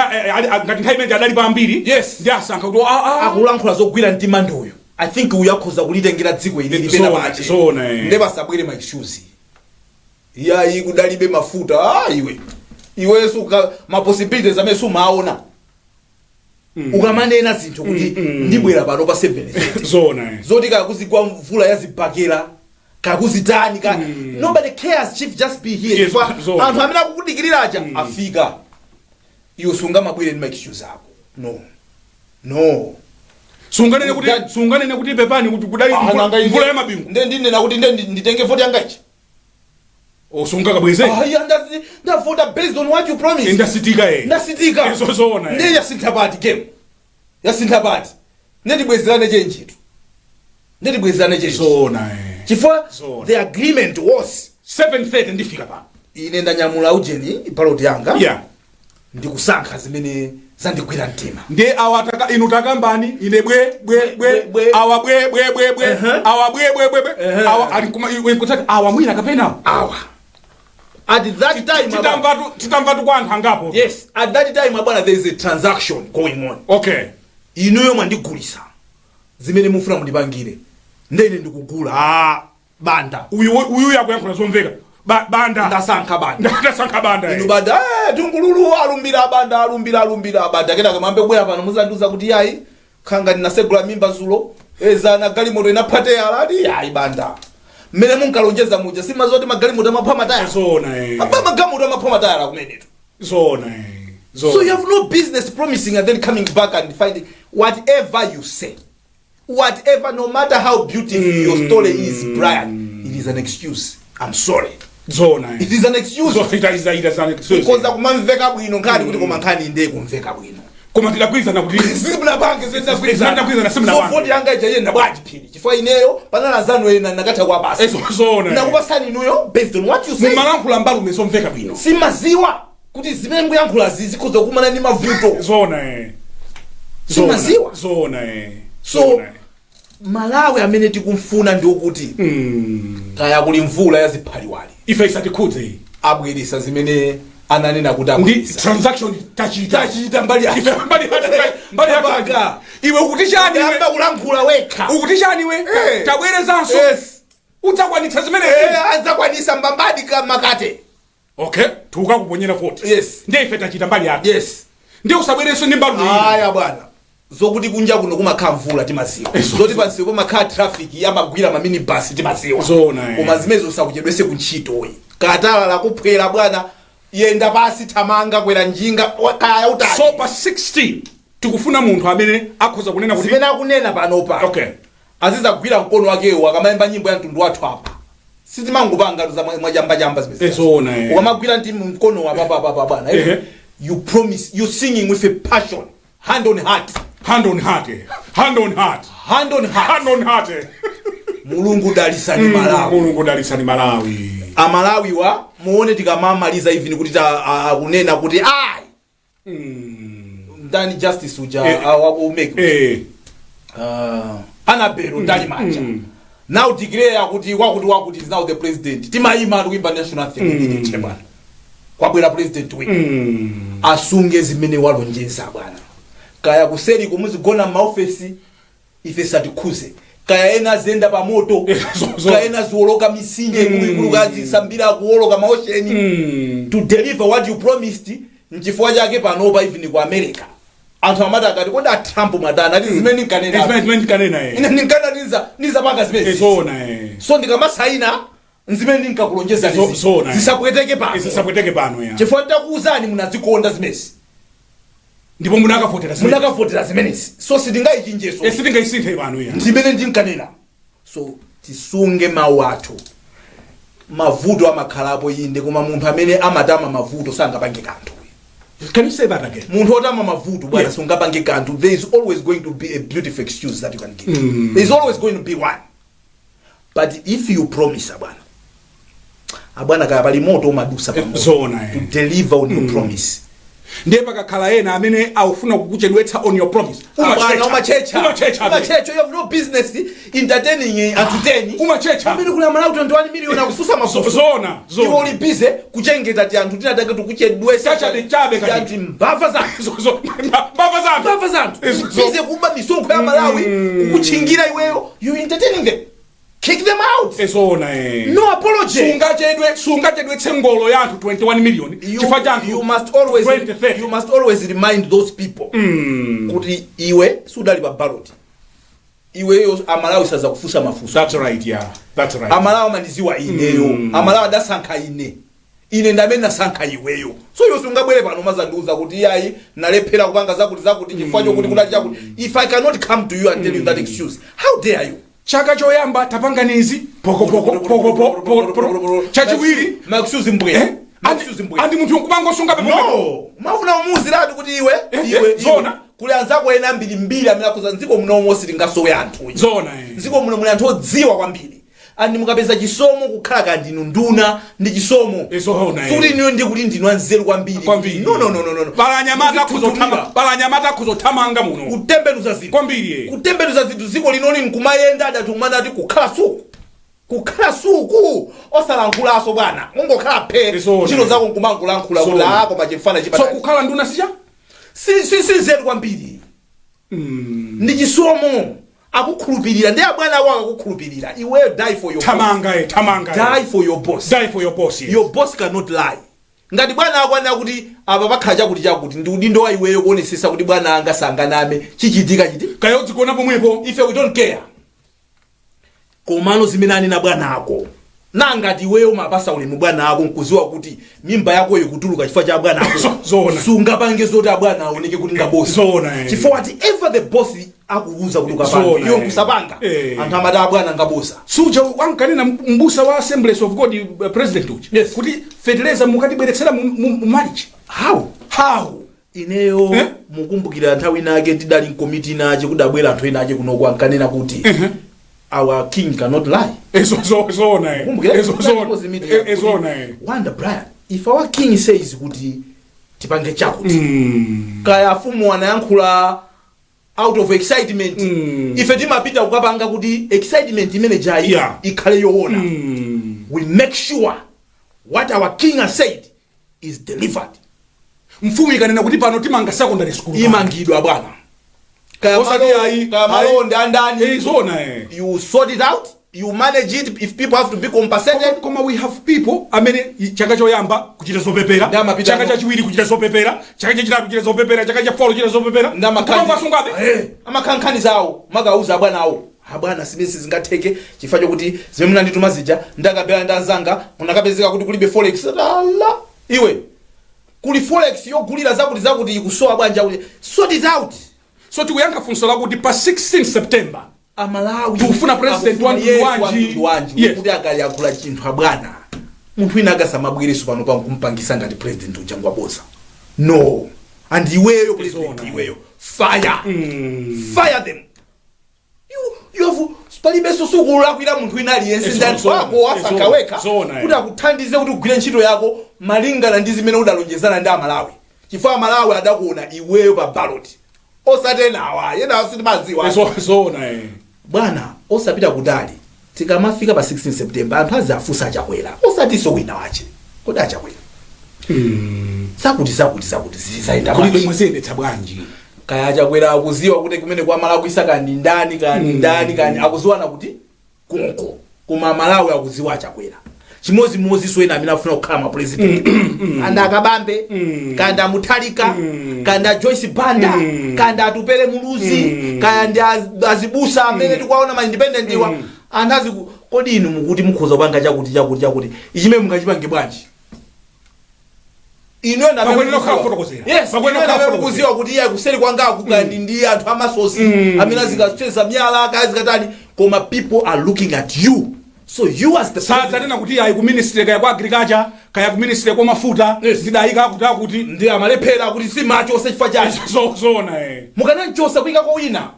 Ngati nthawi imene adali pambiri. Yes. Ndi asankha kuti akulankhula zogwira mtima ndoyo. I think uyakhoza kulitengera dziko ili lipena pache. Ndeba sabwere my shoes. Ya kudalibe mafuta iwe suka ma possibilities amene sumaona. Ukamanena zinthu kuti ndibwera pano pa 7:30. Zoti kakuzigwa mvula yazibhakera kakuzitani nobody cares chief just be here. Yes, anthu amene akukudikirira aja afika. Iwe sunga mabwere ndi excuse ako. No. Sunganene kuti pepani kuti kudali mvula ya mabingu. Ndinena kuti nditenge vote yanga ichi. Osunga kabweze. Nda vote based on what you promised. Ndasitika. Zona. Ndiye yasinthapati game. Yasinthapati. Ndibwezerane chenjitu. Zona. Chifukwa the agreement was 7:30 ndifika pa. Ine ndanyamula ujeni ipaloti yanga. Yeah. Ndikusankha zimene zandigwira mtima. Ndiye awataka inu takambani ine bwe awa bwe awa bwe awa alikuma iwe nkutaka awa mwina kapena awa. At that time titamvatu kwa anthu angapo. Yes, at that time abana there is a transaction going on. Okay. Inuyo mwandigulisa zimene mufuna mundipangire ndene ndikugula banda uyu yakuyankhula zomveka banda ndasankha banda inu banda tungululu alumbira banda kena kamambe bwera pano muzanduza kuti yayi khanga ndinasegula mimba zulo ezana galimoto inaphate alati yayi banda mmene munkalonjeza muja simazoti magalimoto amapha mataya zona magalimoto amapha mataya kumenetu zona So you have no business promising and then coming back and finding whatever you say, whatever, no matter how beautiful your story is, Brian, it is an excuse. I'm sorry. It is an excuse. Because kumamveka bwino nkani kuti koma nkani inde kumveka bwino. Koma tilakwiza na kuti simna banke senda kwiza na simna banke. So fodi yanga ijayenda bwaji phiri. Chifukwa ineyo panana zanu ena nakatha kwa basi. Zona. Nakupasani nuyo based on what you say. Mumalankhula mbalu mesomveka bwino. Simaziwa kuti zimene nguyankhula zikhoza kumana ni mavuto. Zona. Simaziwa. Zona. So Malawi amene tikumfuna ndi ukuthi kaya kuli mvula yaziphaliwali. Ife isatikhudze abweresa zimene ananena kuti abweresa. Transaction tachita mbali ife mbali yaka. Iwe ukuti chani iwe? Amba kulankhula wekha. Ukuti chani iwe? Tabwerezanso. Yes. Udzakwanitsa zimene adzakwanisa mbambadi makate. Okay, tuka kuponyera 40. Yes. Ndiye ife tachita mbali yaka. Yes. Ndiye usabwereso ndi mbalu iyi. Aya bwana. Zokuti kunja kuno kumakha mvula timaziwa. Zoti pansi kumakha traffic yamagwira ma minibus timaziwa. Zona. Koma zimene zosakuchedwese kuntchito oyi. Katala la kuphwera bwana yenda pasi thamanga kwera njinga kaya utali. So pa 16 tikufuna munthu amene akhoza kunena kuti zimene akunena pano pa. Okay. Azizagwira mkono wakewo akamayimba nyimbo ya mtundu wathu apa. Sitimangupanga za mwajamba zimene. Zona. Ukamagwira ndi mkono wa baba bwana. You promise, you singing with a passion. Hand on heart. Hand on heart. Hand on heart. Hand on heart. Hand on heart. Mulungu dalisani Malawi. Mulungu dalisani Malawi. Amalawi wa muone tikamamaliza hivi nikuti kunena kuti ai. Ndani justice uja make. Anabero ndani manja. Now declare kuti wakuti is now the president. Timaima kuimba national anthem in Chebana. Kwabwera president week. Asunge zimene walonjeza bwana. Kaya kuseri kumuzigona maofesi ife satikhuze. Kaya ena zenda pa moto. Kaya ena ziwoloka misinje kulukazi sambira kuwoloka maosheni. To deliver what you promised nchifukwa chake panopa even ku America. Anthu amati akati koda Trump madana ati zimene nkanena. Zimene nkanena Ine ninkana niza panga zimene. So ndikamasaina nzimene ninkakulonjeza zona. Zisapweteke pano. Zisapweteke pano ya. Chifukwa takuuzani munazikonda zimene. Ndipo munakavotera zimenezi. So sitingayichinjeso. Sitingaisinthe pano ya. Ndimene ndinkanena. So tisunge mawu athu. Mavuto amakhalapo inde koma munthu amene amatama mavuto sangapange kanthu. Can you say that again? Munthu otama mavuto bwana sungapange kanthu. There is always going to be a beautiful excuse that you can give. There is always going to be one. But if you promise abwana kaya pali moto madusa pa zona to deliver on your promise. Ndiye pakakhala ena amene aufuna kukuchedwetsa on your promise. Umachecha. You have no business entertaining entertaining. Umachecha. Amene kula Malawi 21 million akususa mafuso. Zona. Iwo uli busy kuchengeta ti anthu tinatake tukuchedwetsa. Chabe kati mbava zanthu. Mbava zanthu. Busy kuba misonkho ya Malawi kukuchingira iweyo. You entertaining them. Kick them out. No apology. Sungachedwe tsengolo yanthu 21 million. You must always remind those people. Kuti iwe sudali pa ballot. Iwe Amalawi saza kufusa mafuso. That's right, yeah. That's right. Amalawi mandiziwa ineyo. Amalawi adasankha ine. Ine ndamene nasankha iweyo. So yo sungabwere pano mazanduza kuti yayi nalephera kupanga zakuti chifukwa chokuti kudali chakuti. If I cannot come to you and tell you that excuse, how dare you? Chaka choyamba tapanganizi poko chachiwiri makusuzi mbwe andi munthu nkubango sunga pe no mafuna umuziratu kuti iwe zona kuli anzako ena mbili amene akuza nziko munomo sitingasowe anthu zona nziko muno muli anthu odziwa kwambiri andi mukapeza chisomo kukhala kandinu nduna ndi chisomo kuti niyo ndi kuti ndinu anzeru kwambiri no balanyamata kuzothamanga muno kutembenuza zinthu kwambiri kutembenuza zinthu ziko linoni nkumayenda adatumana ati kukhala suku osalankhulaso bwana ungokhala phe ntchito zako nkumangulankhula kula koma chifana chipata so kukhala nduna si nzeru kwambiri ndi chisomo akukhulupirira ndi abwana ako akukhulupirira iwe die for your tamanga die for your boss yes. Your boss cannot lie ngati bwana akwana kuti apa pakhaja chakuti ndi udindo wa iweyo kuonesesa kuti bwana anga sanganame chichitika kayo dzikona pomwepo ife we don't care komano zimene anena bwana ako nangati wewe mapasa ule mubwana wako nkuziwa kuti mimba yako ikutuluka chifukwa cha bwana wako zona sungapange zoti abwana aoneke kuti ngabosi zona chifukwa whatever the boss akuuza kuti ukapanga iyo kusapanga anthu amada abwana ngabosa suja wankanena mbusa wa Assemblies of God president uja kuti fertilizer mukatibweretsera mu marriage how ineyo mukumbukira nthawi nake tidali mkomiti nache kudabwera anthu ena ache kuno kwankanena kuti our king cannot lie. Wonder Brian, if our king says kuti tipange chakuti kaya afumu wanayankhula out of excitement ife timapita kukapanga kuti excitement imene jai ikhale yoona we make sure what our king has said is delivered. Mfumu ikanena kuti pano timanga secondary school imangidwa bwana you sort it out, you manage it. If people have to be compensated, koma we have people amene chaka choyamba kuchita zopepera, chaka chachiwiri kuchita zopepera, chaka chachitatu kuchita zopepera, chaka cha 4 kuchita zopepera, amakankhani zawo magauza bwana awo abwana simesi zingatheke chifukwa chokuti zimene munandituma zija ndakabela ndazanga munakapezeka kuti kulibe forex la iwe kuli forex yogulira zakuti ikusowa bwanja kuti sort it out. So tikuyankha funso lakuti pa 16 September amalawi tufuna president wanji kuti akali akula chinthu abwana munthu wina akasamabwereso pano pa kumpangisa ngati president uchangwa bosa no and iweyo president iweyo fire them you have palibeso sukulakwira munthu wina aliyense ndani wako wasakaweka kuti akuthandize kuti ugwire ntchito yako malingana ndi zimene udalonjezana ndi amalawi chifukwa amalawi adakuona iweyo pa ballot osatenawa yena asitimaziwa bwana osapita kutali tikamafika pa 16 September anthu azafusa achakwera osatiso wina wache kodi achakwera sakuti zizaenda kulibe mwezendetsa bwanji kaya achakwera akuziwa kuti kumene kwa Malawi isaka ndi ndani kani akuziwana kuti konko koma Malawi akuziwa achakwera chimozi soyena amene afuna kukhala ma president kanda akabambe kanda Mutharika kanda Joyce Banda kanda Atupele Muluzi kanda azibusa amene tikwaona ma independent wa andazi kodi inu mukuti mukhoza kupanga chakuti ichime mungachipange bwanji ino na kuziwa kuti iye kuseri kwanga kukandi ndi anthu amasosi amene azikacheza myala akazikatani koma people are looking at you. So you as the president kuti ayi ku ministry kaya kwa agriculture kaya ku ministry kwa mafuta zidayika kuti ndi amalephera kuti si macho osechifwa chacho zona mukananchosa kuika kwa wina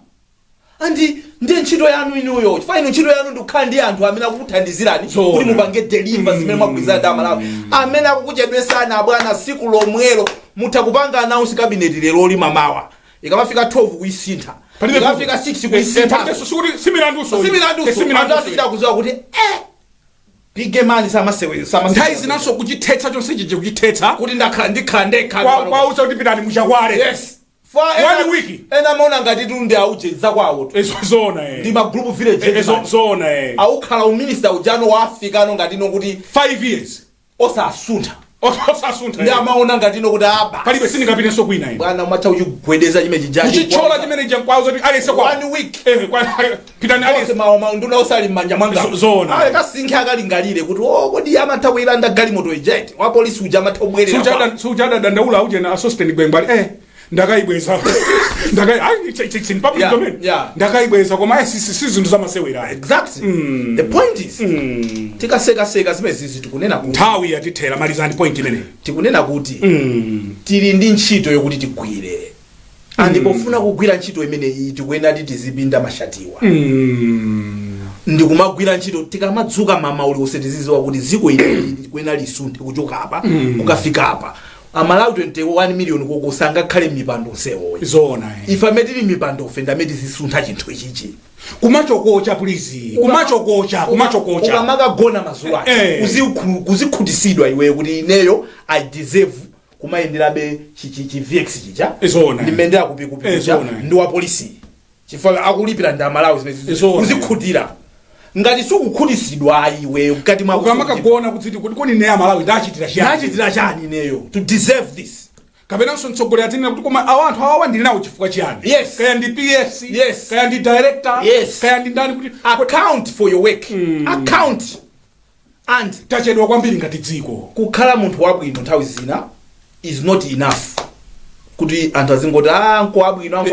andi ndiye ntchito yanu inuyo chifukwa inu ntchito yanu ndikukhala ndi anthu amene akukuthandizirani kuti mupange deliver zimene mwagwirizana ndi amalawi amene akukuchedwesana abwana siku lomwelo mutha kupanga announce cabinet lero lima mawa ikamafika 12 kuisintha ikafika 6 kuisintha simiranduso kuziwa kuti big man sama nthawi naso kuchithetsa chonse chije kuchithetsa kuti ndakhala ndikhandeka kwa usa kuti pitani muchakwale yes for 1 week ena maona ngati tunde aucheza kwawo zona ndi ma group village zona aukhala uminister ujano wa Africa no ngati no kuti 5 years osasuntha ndi amaona ngati no kuti aba palibe sindingapitenso kwina ine bwana umatha uchigwedeza chimene chijaji kuchichola chimene chankwazo kuti alese kwa 1 week kwa pitani alese maoma nduna osali mmanja mwanga zona ale kasinkhe akalingalire kuti kodi amatha kuyilanda gali moto eject wa police uja amatha kubwerera sujada dandaula uje na assistant gwembali ndakaibweza it's in public domain ndakaibweza koma sisi zinthu zamasewera exactly the point is tikaseka zimene zizi tikunena kuti nthawi yatithera malizani point imene tikunena kuti tili ndi ntchito yokuti tigwire andipofuna kugwira ntchito imene iyi tikuyenera tizipinda mashatiwa ndikumagwira ntchito tikamadzuka mama uli usetiziziwa kuti ziko ili tikuyenera lisunthe kuchoka apa kukafika apa amalawi 21 million kukusanga khale mipando nsewo zona ifa metili mipando ofenda meti zisuntha chinthu ichichi kumachokocha please kumachokocha ukamaka gona mazuwa kuzikhutisidwa iwe kuti ineyo I deserve kumayenderabe chi VX chicha ndimendera kupi ndi wa polisi chifukwa akulipira ndi amalawi zimene kuzikhutira ngati sukukhutisidwa iwe ukati mwa ukamaka gona kuti kodi ne amalawi ndachitira chani neyo to deserve this kapena mtsogolera tini kuti koma awanthu awawandiri nawo chifukwa chiyani kaya ndi PS kaya ndi director kaya ndi ndani kuti account for your work account and tachedwa kwambiri ngati dziko. Kukhala munthu wabwino nthawi zina is not enough kuti anthu azingoti anko abwino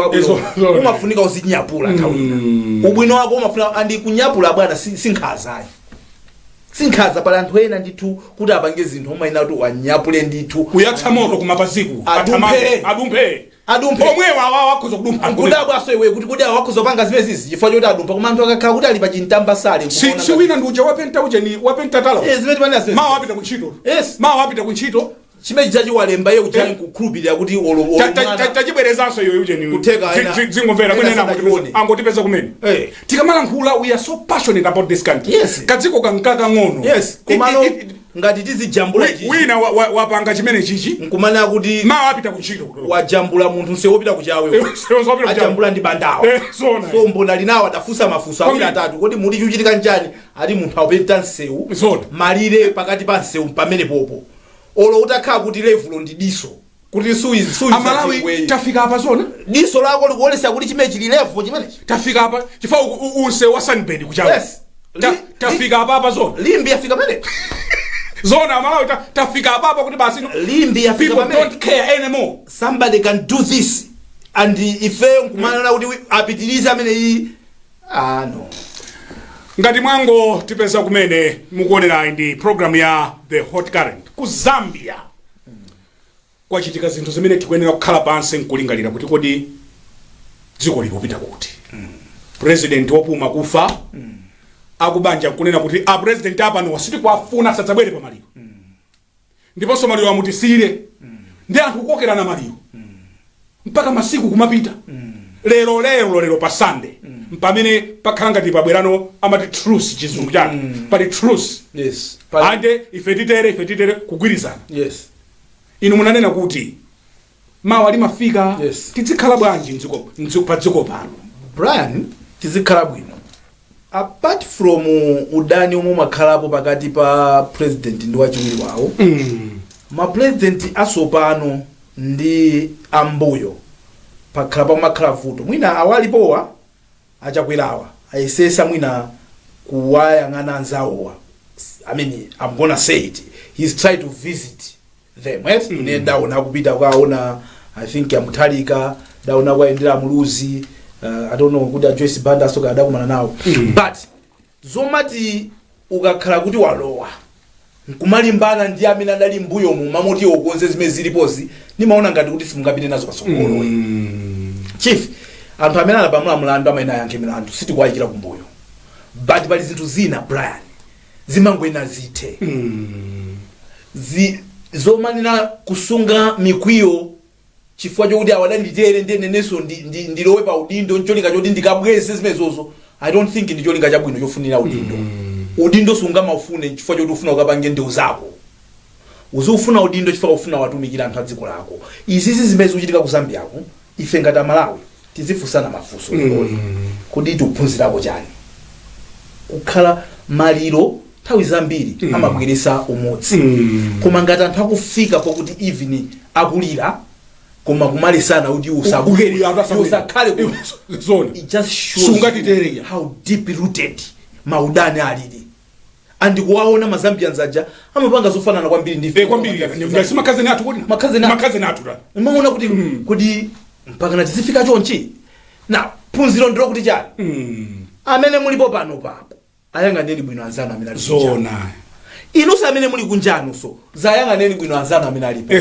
umafunika uzinyapula nthawi ina. Ubwino wako umafuna andi kunyapula bwana sinkhaza pala anthu ena ndithu kuti apange zinthu umayina kuti wanyapule ndithu kuyatsa moto kumapaziku adumpe omwewa wakhoza kudumpa nkudabwa aso iwe kuti kudi wakhoza panga zimezi chifukwa choti adumpa koma anthu akakhala kuti ali pa chintamba sale si wina ndi uja wapenta talo zimene panasi mawa apita kuntchito mawa apita kuntchito chimeji chachi walemba iye kuchali kukhulupirira kuti olo tachibwerezanso iwe uje ni kuteka dzingomvera kwene angotipeza kumene tikamalankhula we are so passionate about this country. Kadziko kankaka ngono komano ngati tizijambula wina wapanga chimene chichi nkumana kuti mawa apita kuntchito wajambula munthu nsewopita kuchawe ajambula ndi bandawo so mbona linawo adafusa mafuso awiri atatu kodi muli chuchitika njani ali munthu awopita nsewu malire pakati pa nsewu pamene popo olo utakhala kuti level ndi diso kuti suizi Amalawi tafika apa zona diso lako likuonesa kuti chimene chili level chimene tafika apa chifukwa unse wa sunbed kuchawe tafika apa zona limbi yafika pale zona Amalawi tafika apa kuti basi limbi yafika pale people don't care anymore. Somebody can do this and ife nkumanana kuti apitiliza amene iyi no ngati mwango tipeza kumene mukuonera ndi program ya The Hot Current ku Zambia. Kwachitika zinthu zimene tikuyenera kukhala pansi nkulingalira kuti kodi dziko likupita kuti president wopuma kufa akubanja kunena kuti a president apano wasiti kwafuna sadzabwere pa maliro ndiponso maliro amutisire ndi anthu kukokerana maliro mpaka masiku kumapita lero pa Sunday mpamene pakhala ngati pabwerano amati truce chizungu chake pali truce ande ife titere kugwirizana inu munanena kuti mawa limafika tizikhala bwanji pa dziko pano Brian tizikhala bwino apart from udani omwe makhalapo pakati pa president ndi wachiwiri wawo ma president asopano ndi ambuyo pakhala pa makhala vuto mwina awalipowa achakwerawa ayesesa mwina kuwayang'ana anzawowa. I mean I'm gonna say it, he's trying to visit them ine daona kupita kwaona I think amuthalika daona kwaendera muluzi I don't know kuti Joyce Banda soka adakumana nawo but zomati ukakhala kuti walowa nkumalimbana ndi amene adali mbuyo mu mamoti okonze zimene zilipozi nimaona ngati kuti simungapite nazo pasogolo chief anthu amene anapamula mlandu amene ayanke milandu siti kuwayikira kumbuyo but pali zinthu zina Brian zimangwena zithe zomanina kusunga mikwiyo chifukwa chokuti awadanditere ndenenenso ndilowe pa udindo ncholinga choti ndikabweze zimezozo. I don't think ndi cholinga chabwino chofunira udindo sunga maufune chifukwa choti ufuna ukapange ndeu zako uzufuna udindo chifukwa ufuna watumikira anthu adziko lako. Izi zimene zikuchitika ku Zambia ko ife ngati Malawi tizifunsana mafunso kodi tikuphunzirako chani kukhala maliro nthawi zambiri amabweresa umodzi koma ngati anthu akufika pokuti even akulira koma kumalisana kuti usakhale zone it just shows how deep rooted maudani alili and kuwaona mazambians aja amapanga zofanana kwambiri ndife kwambiri ngasi makazi athu kuti makazi athu umaona kuti kodi mpaka na tizifika chonchi na phunziro ndiro kuti chani amene mulipo pano papa ayang'aneni bwino anzanu amene ali zona inusa amene muli kunjanuso zayang'aneni bwino anzanu amene alipo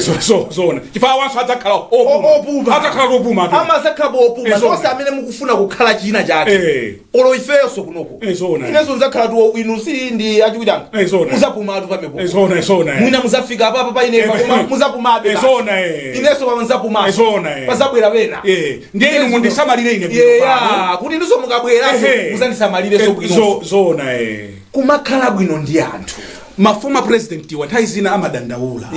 zona chifukwa wanso adzakhala opuma adzakhala opuma amazakhala opuma zonse amene mukufuna kukhala china chake olo ifeso kunoko inezo nzakhala tu inu si ndi achiwitanga muzapuma atu pamepo mwina muzafika apapa painema koma muzapumabe ineso pa muzapuma pasabwera wena ndiye inu mundisamalire ine kuti inuso mukabweraso muzandisamalire so bwino zona kumakhala bwino ndi anthu mafuma president wa nthawi zina amadandaula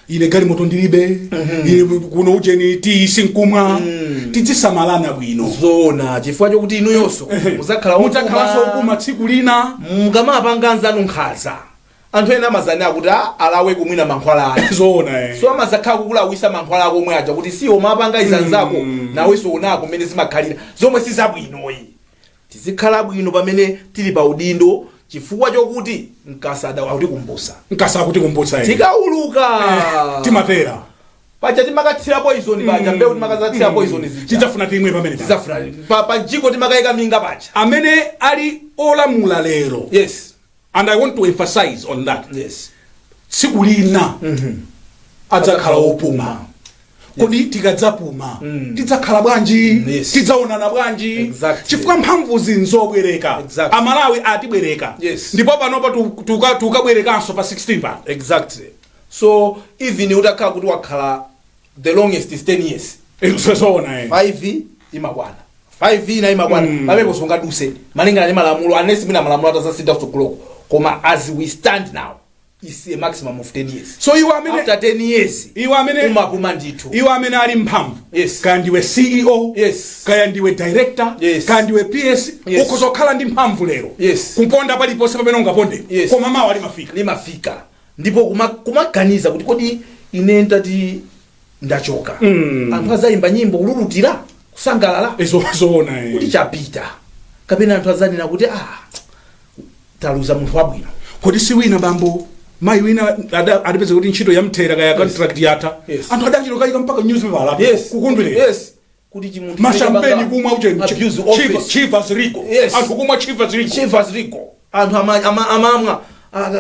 ile gali moto ndilibe ile kuno ujeni tisinkumwa tidzisamalana bwino zona chifukwa chokuti inu yonso muzakhala opuma tsiku lina mukamapanga anzanu nkhaza anthu ena amazani akuti alawe kumwina mankhwala ake zona so amazakhala kukulawisa mankhwala ako omwe aja kuti siwo mapanga izanzako nawenso unako mmene zimakhalira zomwe sizabwinoyi tizikhala bwino pamene tili pa udindo chifukwa chokuti mkasada akuti kumbusa tikauluka timapera pacha timakathira poison pacha mbewu timakazathira poison tidzafuna timwe pamene tidzafuna pa njiko timakayika minga pacha amene ali olamula lero. Yes, and I want to emphasize on that. Yes, tsiku lina adzakhala opuma. Kodi tikadzapuma tidzakhala bwanji? Tidzaonana bwanji? Chifukwa mphamvu zinzobwereka. Amalawi atibwereka. Ndipo panopa tukabwerekanso pa 16 pa. Exactly. So even utakhala kuti wakhala the longest is 10 years. Zoona 5 imakwana. 5 ina imakwana. Pamene songaduse. Malingana ndi malamulo unless mwina malamulo atazasintha kutsogoloko. Koma as we stand now is a maximum of 10 years. So you amene after 10 years iwe amene umapuma ndithu. Iwe amene ali mphamvu. Yes. Kaya ndiwe CEO. Yes. Kaya ndiwe director. Yes. Kaya ndiwe PS. Yes. Ukuzokhala ndi mphamvu lero. Yes. Kumponda paliponse pamene ungaponde. Yes. Koma mawa limafika. Ndipo kumaganiza kuti kodi ine ndati ndachoka. Anthu azayimba nyimbo kululutira kusangalala. Zoona kuti chapita. Kapena anthu azanena kuti taluza munthu wabwino. Kodi si wina bambo mai wina adapeza kuti ntchito yamthera kaya contract yata. Anthu adachiro kayika mpaka newspaper alapo. Kukundwira. Yes. Kuti chimuntu mashampeni kumwa ucheni Chivas Rico. Anthu kumwa Chivas Rico. Anthu amamwa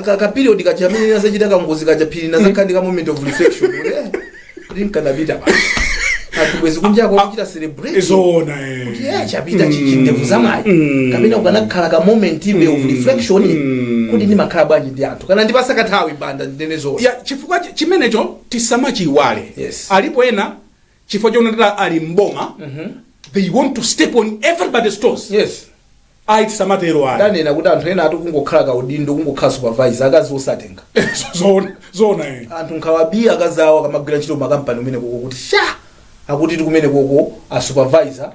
ka period kachamene nasachita kangozi kachapiri nasakhandika moment of reflection. Rinkanabita ba. Anthu kwezi kunjako kuchita celebrate. Zoona kuti chapita chindevu zamwayi. Kapena ukanakhala ka moment of reflection. Kuti ndi makhala bwanji ndi anthu. Kana ndipasa kathawi banda ndinezo. Ya chifukwa chimenecho tisamachiwale. Yes. Alipo ena chifukwa chonatala ali mboma. They want to step on everybody's toes. Yes. Tisamatero ali. Danena kuti anthu ena kungokhala ka udindo kungokhala supervisor akazi osatenga. Zoona Anthu nkhawabi akazawa kamagwira ntchito makampani umene koko kuti akuti tikumene koko a supervisor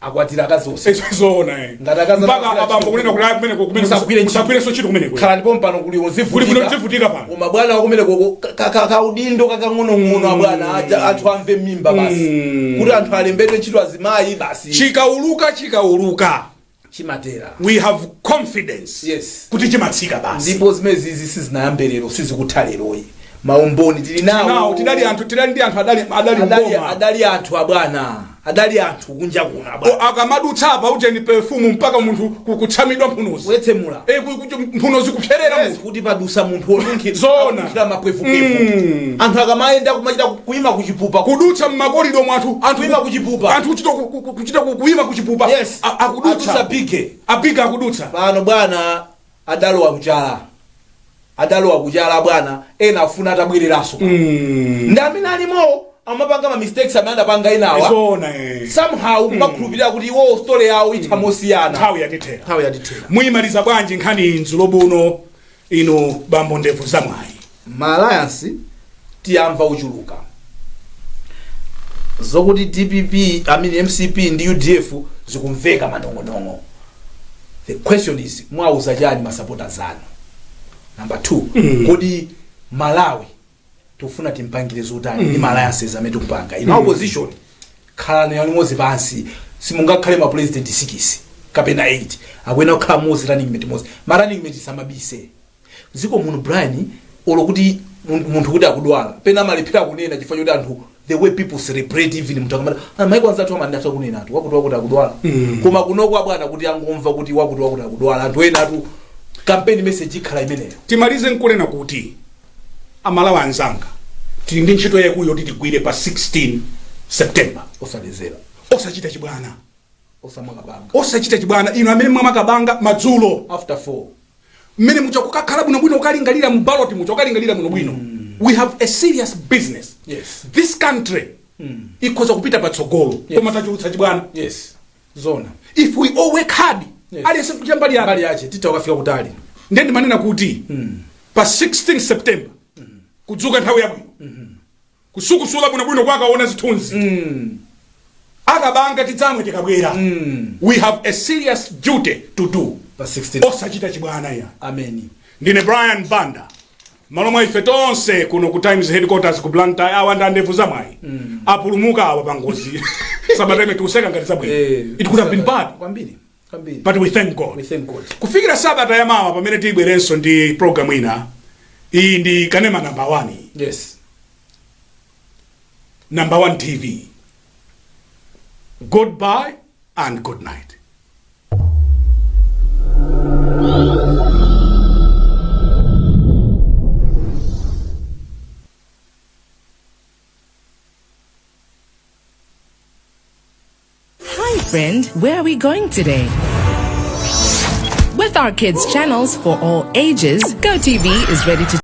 akwatira akazi ose. Zoona ngati akaza mpaka abambo kunena kuti kumene koko musagwire so ntchito kumene koko. Khala ndipo mpano kuli zivutika pano. Koma bwana wakumene koko ka udindo kakang'ono abwana anthu amve mimba basi. Kuti anthu alembedwe ntchito azimayi basi. Chikauluka. Chimatera. We have confidence. Yes. Kuti chimatsika basi. Ndipo zimene sizinayambelero sizikutaleroyi. Maumboni tili nawo. Tidali ndi anthu adali anthu abwana. Adali anthu kunja kuna abwana. Akamadutsa apa ujeni perfume mpaka munthu kutsamidwa mphunozi. Wetsemula. Mphunozi kupserera munthu. Kuti padusa munthu olunkhira. Zoona. Kila mapwefupefu. Anthu akamayenda kumachita kuima kuchipupa. Kudutsa mmakorido mwathu. Anthu kuima kuchipupa. Anthu kuchita kuima kuchipupa. Yes. Akudutsa pike. Apika akudutsa. Pano bwana adalowa kuchala bwana ena afuna atabwereraso. Ndamene alimo amapanga ma mistakes amanda panga inawa. Zoona somehow makhulupirira kuti iwo story yawo itamosiyana. Nthawi yatithera. Muyimaliza bwanji nkhani inzulo buno ino bambo ndevu zamwayi. Ma alliance tiyamva uchuluka. Zokuti DPP MCP ndi UDF zikumveka manong'onong'o. The question is mwauza chani ma supporters anu. Number 2, kodi Malawi tufuna timpangire zotani ndi alliances amene tukupanga. In opposition khala nayo limodzi pansi simungakhale ma president 6 kapena 8 akwena kukhala mozi running mate mozi. Ma running mate samabise. Ziko muno Brian olokuti munthu kuti akudwala. Pena malipira kunena chifukwa choti anthu the way people celebrate even mtu akamata maiko anzatu amandata kunena atu wakuti akudwala. Koma kunoko bwana kuti angomva kuti wakuti akudwala anthu ena atu campaign message ikhala imeneyo. Timalize nkulena kuti Amalawi anzanga tili ndi ntchito yakuyo kuti tigwire pa 16 September. Osalezera. Osachita chibwana. Osachita chibwana ino amene mwamakabanga madzulo after 4. Mmene muchakukakhala bwino ukalingalira mu ballot ukalingalira bwino. We have a serious business. Yes. This country ikoza kupita patsogolo. Koma tachulutsa chibwana. Yes. Zona. If we all work hard, aliyense kuti mbali yache titakafika kutali. Ndende manena kuti pa 16 September kudzuka nthawi yabwino. Kusukusula bwino kwakaona zithunzi. Akabanga tidzamwe tikabwera. We have a serious duty to do. Pa 16. Osachita chibwana ya. Amen. Ndine Brian Banda. Malomwa ife tonse kuno ku Times headquarters ku Blantyre awanda ndevu zamwayi. Apulumuka awa pangozi. Sabateme tuseka ngati zabwino. It could have been bad. Kwambiri. but we thank God kufikira sabata ya mawa pamene tibwerenso ndi program ina iyi ndi Kanema number 1. Yes, number 1 TV. Goodbye and good night. Hi friend, where are we going today? With our kids channels for all ages, GoTV is ready to